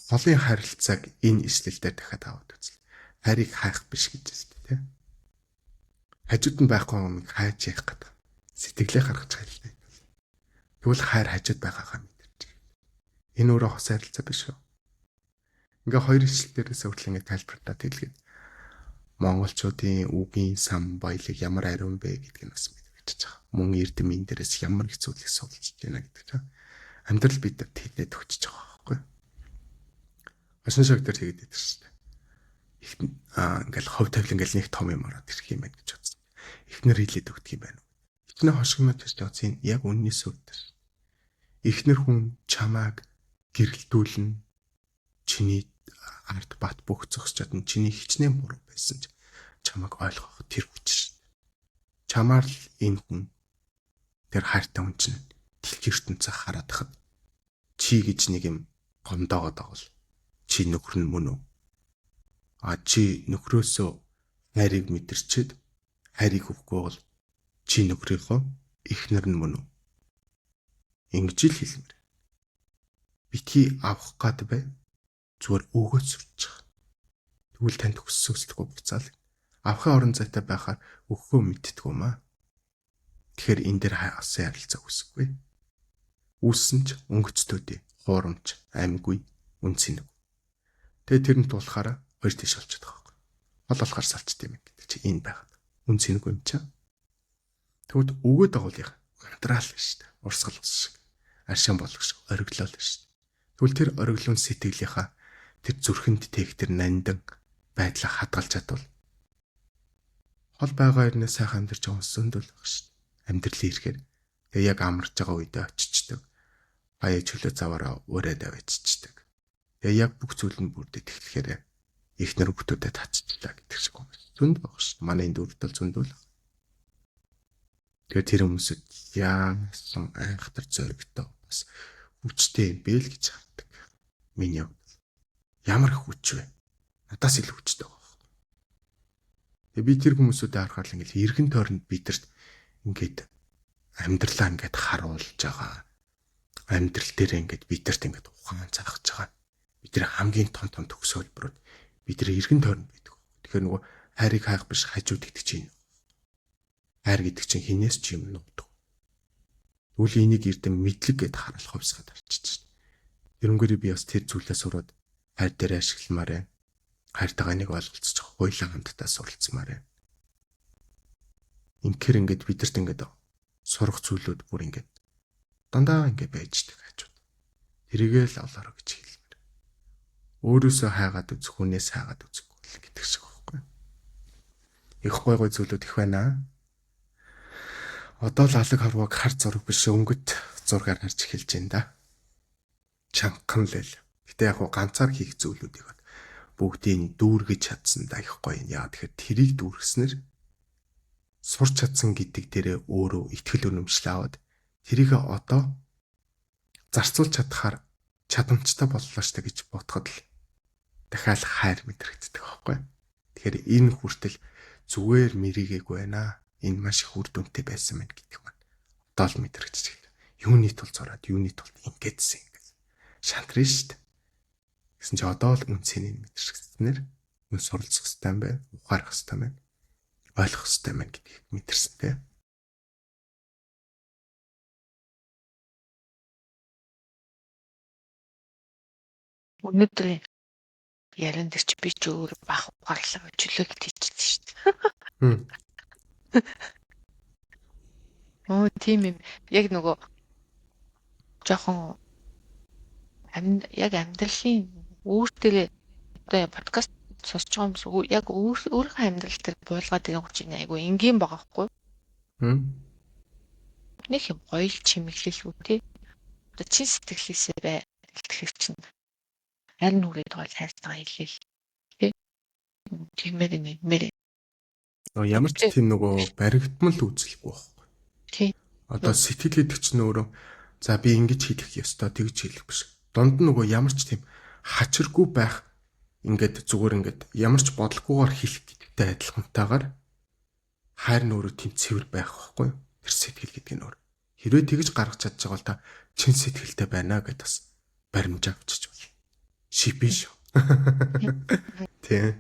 [SPEAKER 1] холын харилцааг энэ ишлэлээр дахиад аваад үзлээ. Хайрыг хайх биш гэж хэлдэг тийм. Хажууд нь байхгүй юмыг хайж яах гэдэг. Сэтгэлээ гаргаж хайлтаа. Тэгвэл хайр хажууд байгаагаа мэдэрч. Энэ өөрөө хос харилцаа биш үү? Ингээ хоёр ишлэлээрээс хүртэл ингээ тайлбарлаад хэлгээд монголчуудын үгийн сан баялаг ямар ариун бэ гэдг нь бас мэдэрч байгаа. Мөн эрдэмийн дээрээс ямар их зүйлийг судалж байна гэдэг чинь амьдрал бидэд тэлээд өгч байгаа байхгүй. Хашин шог дээр тэгээд байдаг шүү дээ. Ингээл хов тавил ингээл нэг том юм ороод ирэх юм байна гэж бодсон. Эхнэр хэлээд өгдөг юм байна. Эхнэр хошигнод гэж бодсон яг үннээс үүдэр. Эхнэр хүн чамааг гэрэлтүүлнэ. Чиний ард бат бүх зогсож чадна. Чиний хичнээн буруу байсан ч чамааг ойлгох тэр хүч шүү дээ. Чамаар л энэ хүн тэр хайртай хүн чинь дэлхийн ертөнцөө хараад хад чи гэж нэг юм гомдоогоод байгаа бол чи нөхөр нь мөн үү? Чи нөхрөөсөө хайрыг мэдэрчээд хайрыг өгөхгүй бол чи нөхрийнхөө эхнэр нь мөн үү? Ингэж л хэлмээр. Битгий авах гад бай. Зүгээр өгөөд сурч байгаа. Тэгвэл танд хүссөсөлтгүй буцаал. Авахын орон зайтай байхаар өгөхөө мэддэг юм аа. Тэгэхээр энэ дээр хаяасан ярилцаа үсэхгүй. Үүссэн ч өнгөцтөөдөө хуурамч, амьгүй, үнцэнэг. Тэгээ тэрэнд тулахаараа хоёр тийш олчиход байгаа байхгүй. Хол болохоор салчт юм гэдэг чи энэ байгаад. Үнцэнэг юм чаа. Тэгвэл өгөөд байгаа бол яа. Унтраал шүү дээ. Урсгал ус шиг. Аршин болгох шиг ориглол шүү дээ. Тэгвэл тэр ориглон сэтгэлийнхаа тэр зүрхэнд тэг тэр нандан байдлаа хадгалж чадвал хол байгаа ирнэ сайхан амьдарч байгаа өсөнд л баг шүү. Амьдралын ирэхээр тэгээ яг амарч байгаа үедээ очичдаг. Баяа чөлөө заваараа ураад авчичдаг. Тэгээ яг бүх зүйл нь бүрдээд эхлэхээр ихнэр хүмүүдэд татчихлаа гэдэг шиг юм. Зөнд баг шүү. Манай энэ дөрөвдөл зөндөл. Тэгээ тэр хүмүүсд яасан айхтар зоригтой бас хүчтэй юм бэ л гэж харддаг. Миний хувьд ямар их хүч вэ? Надаас илүү хүчтэй байгаа. Тэгээ би тэр хүмүүсүүдээ харахад ингээл эргэн тойронд бидэрт ингээд амьдралаа ингээд харуулж байгаа. Амьдрал дээр ингээд бидэрт ингээд ухаан заахж байгаа. Бидний хамгийн том төгсөлбөрүүд бидний эргэн тойронд байдаг. Тэгэхээр нөгөө хайрыг хайх биш хажууд гэдэг чинь. Хайр гэдэг чинь хинээс ч юм нуудаг. Үл энийг эрдэм мэдлэг гэд харуулах хувьсгаад арчиж байна. Тэрнгээрээ би бас тэр зүйлээс ураад хайр дээр ашигламаар байна. Хайртайгаа нэг ойлголцож хуйлаа хамтдаа суралцмаар байна. Инхээр ингээд бидэрт ингээд сурах зүйлүүд бүр ингээд дандаа ингээд байждаг хажууд. Тэрийгээ л олоорой гэж хэлмээр. Өөрөөсөө хайгаад үзэх, хүнээс хайгаад үзэхгүй л гэдэг шиг байхгүй. Их гой зүйлүүд их байна. Одоо л алаг харваг хар зураг биш өнгөт зургаар харж эхэлж байна да. Чанхан л. Гэтэ яг ганцаар хийх зүйлүүдийг бүгдийг дүүргэж чадсан да их гоё. Яа тэгэхээр тэрийг дүүргэснээр сурч чадсан гэдэг дээрээ өөрөө ихтгэл үнэмшил аваад тэрийг одоо зарцуулж чадхаар чадамжтай боллоо штэ гэж бодоход л дахиад хайр мэдрэгддэг байхгүй. Тэгэхээр энэ хүртэл зүгээр мэрийгээгүй байна. Энэ маш их үр дүнтэй байсан мэн гэдэг маань одоо л мэдрэгдэж байна. Юуны тул зураад юуны тул ингэдсэн ингэ. Шантрын штэ. Гэсэн чи одоо л үнцнийг мэдэрчснээр мөн суралцах хэрэгтэй юм байна. Ухаарах хэрэгтэй юм байна. Ойлгох хэрэгтэй юм гэдгийг мэдэрсэн тэ.
[SPEAKER 2] Өнөөдөр яран дээр чи би ч өөр бах ухаарлаа чөлөөлт хийчихлээ шүү дээ. Оо тийм юм. Яг нөгөө жоохон яг амьдралын өөртөө одоо подкаст сонсож байгаа хүмүүс яг өөрийнхөө амьдрал дээр буулгаад байгаа хүч нэ айгу энгийн байгаа хгүй. Нэг юм гоё л чимэглэл үү тий. Одоо чин сэтгэлээсээ бай гэлтгэх чинь харин үрээд байгаа хайртайгаа хэлээл тий. Тиймэр нэмэр.
[SPEAKER 1] Ямар ч тийм нөгөө баригдмал үзэлгүй байхгүй.
[SPEAKER 2] Тий.
[SPEAKER 1] Одоо сэтгэл гэдэг чинь өөрөө за би ингэж хэлэх ёстой тэгж хэлэх биш. Дунд нь нөгөө ямар ч тийм хачиргүй байх ингээд зүгээр ингээд ямар ч бодлогоогоор хэлэх гэдэгтэй адилхантайгаар хайр нь өөрөө тийм цэвэр байх байхгүй. Тэр сэтгэл гэдэг нь өөр. Хэрвээ тэгж гаргаж чадж байгаа бол та чин сэтгэлтэй байна гэдээ бас баримжаа авчиж болно. Шипэн шүү. Тий.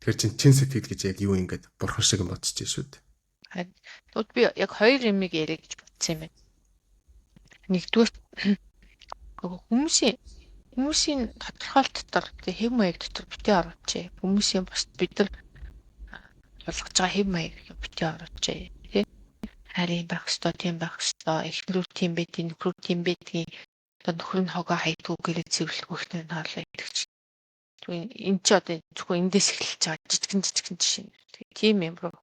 [SPEAKER 1] Тэгэхээр чин сэтгэл гэж яг юу ингээд бурхан шиг бодчих шүү дээ.
[SPEAKER 2] Тэгвэл би яг хоёр юмыг яриа гэж бодсон юм байна. Нэгдүгээр хүмүүсийн тодорхойлт дотор хэв маяг дотор битээ оруулж. Хүмүүсийн бас бид нар болгож байгаа хэв маяг битээ оруулж тий. Харин байх ёстой, тийм байх ёстой. Эхнэрүүд тийм байд, нөхрүүд тийм байдгийн одоо нөхөр нь хогоо хайдгүй гэрээ цэвэрлэхгүй ихнэр нь хаалаа гэдэг чинь. Энэ ч одоо зөвхөн эндээс эхэлж байгаа жижигэн жишээ. Тийм юм руу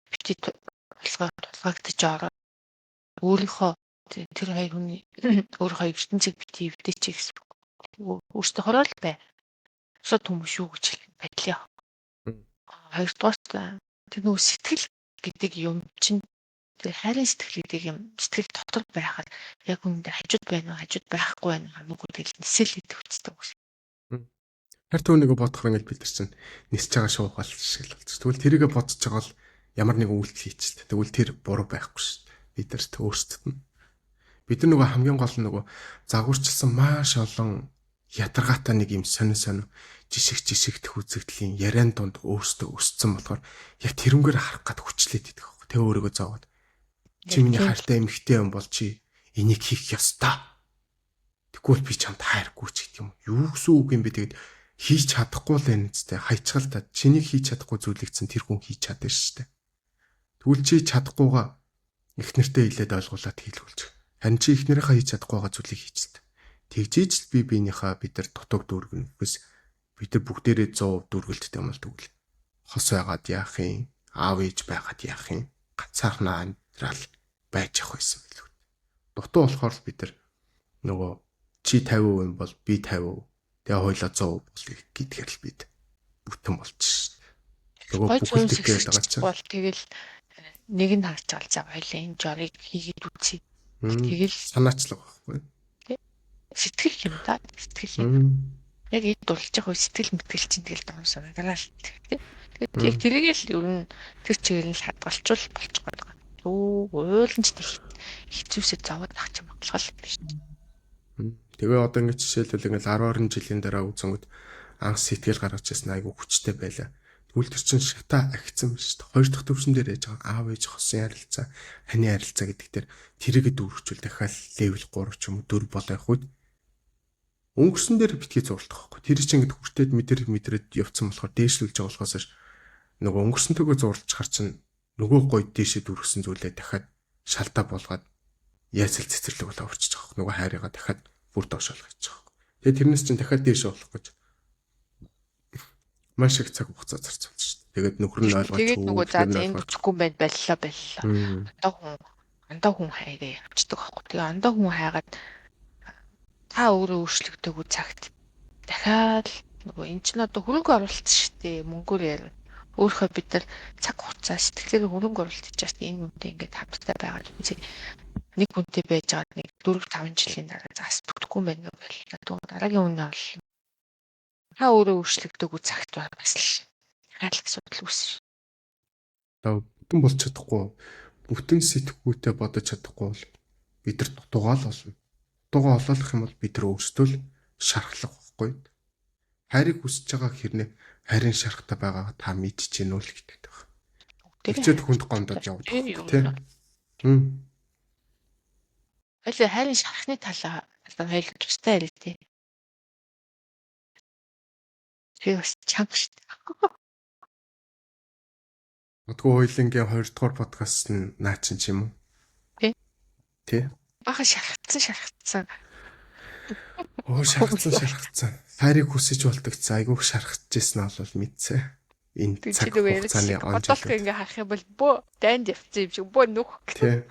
[SPEAKER 2] битээ тулгаагдаж ороо. Өөрийнхөө тэр хоёр хүний өөрийнхөө ертөнцийг битээ эвдээч гэсэн. Өөртөө хороол бай. Бусад хүмүүс шүү гэж байдлаа. Хоёрдугаар тэр нөгөө сэтгэл гэдэг юм чинь тэр хайрын сэтгэл гэдэг юм сэтгэл дотор байхад яг үүндээ хажууд байна уу хажууд байхгүй байна хамаагүй тэгэл нисэл идэх үстэй үс.
[SPEAKER 1] Харт өөрийгөө бодохоор ингээд бид нар чинь нисэж байгаа шуухал шиг л болчих. Тэгвэл тэрийгэ бодож байгаа бол ямар нэгэн үйлдэл хийчихсэн. Тэгвэл тэр буруу байхгүй шүү дээ. Бид нарт өөрсдөд нь. Бид нар нөгөө хамгийн гол нь нөгөө загварчилсан маш олон ядаргаатай нэг юм сонин жишгт үзэгдлийн яриан донд өөрсдөө өссөн болохоор яг тэрнгээр харах гад хүчлээд идэх байхгүй. Тэ өөрийгөө зовоод чи миний хайртай эмэгтэй юм бол чи энийг хийх ёстой. Тэгвэл би чамд хайргүй ч гэдэг юм. Юу гэсэн үг юм бэ тэгээд хийж чадахгүй л энэ зү хайчгаал та чиний хийж чадахгүй зүйлийг чинь тэр хүн хийж чадсан шүү дээ. Тэгвэл чи чадахгүйгаа эхнэртэй хэлээд ойлгуулад хийлгүүлж. Харин чи эхнэрийнхээ хийж чадахгүй байгаа зүйлийг хийчихсэн. тэгжиж л би биенийхээ бид нар дутаг дүүргэн. Бас бид нар бүгдээрээ 100% дүүргэлттэй юм бол тэгвэл хос байгаад яах юм? Аав ээж байгаад яах юм? Ганцаархнаа амьдрал байж ах байсан билүү. Дутуу болохоор бид нар нөгөө чи 50% юм бол би 50%. Тэгээ хоёлаа 100% болъё гэдгээр л бид бүтэн болчих шээ. Нөгөө бүхэлдээ гээд байгаа чинь.
[SPEAKER 2] Бол тэгэл нэг нь харж байгаа за хоёлаа энэ жорыг хийгээд үзье. Тэгэл
[SPEAKER 1] санаачлаг байхгүй.
[SPEAKER 2] Сэтгэл юм да. Сэтгэл юм. Яг эд дулж явах үе сэтгэл мэтгэл чинь тэгэл дуусаа гараа л тий. Тэгээд яг тэргээл ер нь тэр чигээр нь хадгалчул болчих гээд байгаа. Уйлан ч хэцүүсээ зовоод ах юм болох л биш.
[SPEAKER 1] Тэгээ одоо ингэ жишээлбэл ингээл 10 жилийн дараа үзэнгүүт анх сэтгэл гаргаж ирсэн айгу хүчтэй байлаа. Тэгвэл тэр чинь шата агцсан биш үү? Хоёр дахь төвшин дээр яж байгаа аав ээж хосын харилцаа, ханы харилцаа гэдэг дээр тэрийгэ дүүрчүүл дахиад левел 3 ч юм уу 4 болоо явах үед өнгөрсөн дээр битгий зурлах байхгүй. Тэр чинь ингэ хүртээд мэдрээд явцсан болохоор дээшлүүлж байгаа болохоос нөгөө өнгөрсөнтэйгөө зурлаж хар чинь нөгөө гой дээшээ дүүргэсэн зүйлээ дахиад шалтаа болгоод яасэл цэцэрлэг болоо орчиж байгаа. Нөгөө хайрыгаа дахиад бүр доош болгож байгаа. Тэгээ тэрнээс чинь дахиад дээшээ болох гэж маш их цаг хугацаа зарцуулж шүү дээ. Тэгээд нөхөр нь ойлгож
[SPEAKER 2] тэгээд нөгөө за энэ бүчихгүй байд баллаа. Андаа хүн хайгаа явчихдаг байхгүй. Тэгээ андаа хүн хайгаад та өөрөө өөрчлөгдөөгүй цагт дахиад нөгөө эн чинь одоо хөрөнгө оруулалт шүү дээ. Мөнгөөр ярина. Өөрөөхөө бид нар цаг хугацаа сэтгэлээр хөрөнгө оруулалт хийж байгаа энэ үнтэй ингээд хамтдаа байгаа юм. Нэг хүнтэй байж байгаа нэг 4-5 жилийн дараа зас бүтэхгүй байна гэвэл надад дараагийн үнэ бол та өөрөө өөрчлөгдөөгүй цагт бас л хаалт асуудал үүснэ.
[SPEAKER 1] Одоо бүтэн болж чадахгүй, бүтэн сэтгэхүйтэй бодож чадахгүй бол бид нар дутуугаал болно. Дутуугаа олоолох юм бол бид нар өөрсдөө л шархлах байхгүй. Хайрыг хүсэж байгаа хэрнээ хайрын шархтаа байгаа та мэдчихэж гэнэ үл гэдэг байна. Тэгчээд хүнд гомдоод явдаг тийм.
[SPEAKER 2] Хайрын шархны талаа одоо хоёул тустай ярил тий. Тэр бас чанга шүү дээ.
[SPEAKER 1] Мэдгүй хоёлынгийн 2 дугаар подкаст нь наачин ч юм уу? Тий.
[SPEAKER 2] Бага шархацсан.
[SPEAKER 1] Шархацсан. Хайрыг хүсэж болтогцсан айгүйх шархажсэн бол мэдсэ. Энэ цаг хугацааны онцлог.
[SPEAKER 2] Бодлого ингээ харах юм бол бөө дайнд явцсан юм шиг бөө нүх.
[SPEAKER 1] Тий.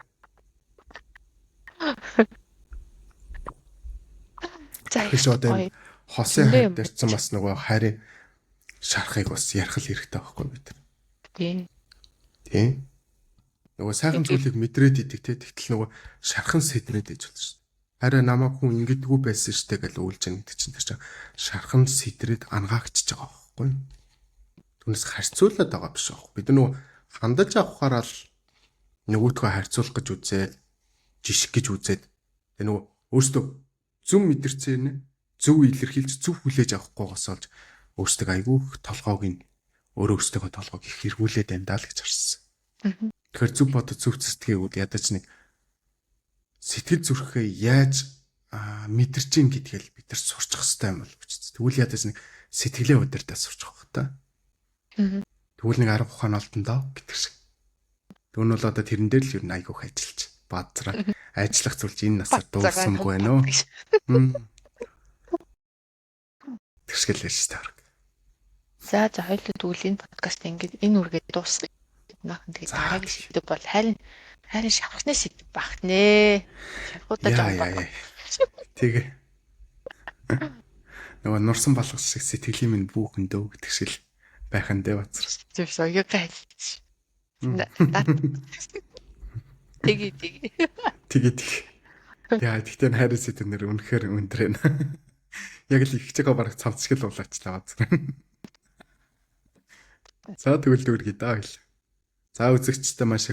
[SPEAKER 1] Тэгэж одоо хосын хайр дэрсэн бас нөгөө хайрын шарахыг бас ярих л хэрэгтэй байхгүй бид. Тийм. Нөгөө сайхан зүйлийг мэдрээд идэг те тэгтэл нөгөө шархан сэтрээд ээж болно шүү. Хараа намайг хүн ингэдэггүй байсан штэ гэж үйлж байгаа гэдэг чинь тэр чинь шархан сэтрээд ангаагчж байгаа байхгүй. Түүнээс харьцуулаад байгаа биш байхгүй. Бид нөгөө хандаж авахаараа л нөгөөдхөө харьцуулах гэж үзээ, жишг гэж үзээд тэгээ нөгөө өөртөө зөв мэдэрчээ зөв илэрхийлж зөв хүлээж авахгүйгээс олж өөртөө айгүйх толгойг нь өөртөө толгойг их хэргүүлээд байна л гэж харсан. Тэгэхээр зөв бодож зөв сэтгээгүүд ядаж нэг сэтгэл зүрхээ яаж мэдэрч ин гэдгээл бид нар сурчих хэрэгтэй юм бол биз. Тэгвэл ядаж нэг сэтгэлээ удирдах сурчих واخ та. Тэгвэл нэг арга ухаан олдондоо гэдэг шиг. Тэгвэл бол одоо тэрэн дээр л юу айгүйх ажиллаж баазраа ажиллах зүйл чинь энэ насаар дуусангүй байна уу? Тэгшгэлээ шүү дээ.
[SPEAKER 2] За хоёул тэгвэл энэ подкаст ингээд энэ үргээд дуусгая. Тэгээд дараагийн сэдв бол харин шавхны сэдв бах нэ. Шавхуудаа жаа.
[SPEAKER 1] Тэгээ. Нөгөө нурсан балгас шиг сэтгэлийн минь бүхэндөө гэдэг шиг байх нь дээ бацар.
[SPEAKER 2] Тийм шүү. Яг хайж. Тэгээ.
[SPEAKER 1] Яа, тэгтээ хайрын сэдвээр үнэхээр өндөр байна. Яг л их чигээ бараг цамцгэл болоочлаа бацар. За тэгвэл дүүргий даа. За үзэгчтэй маш их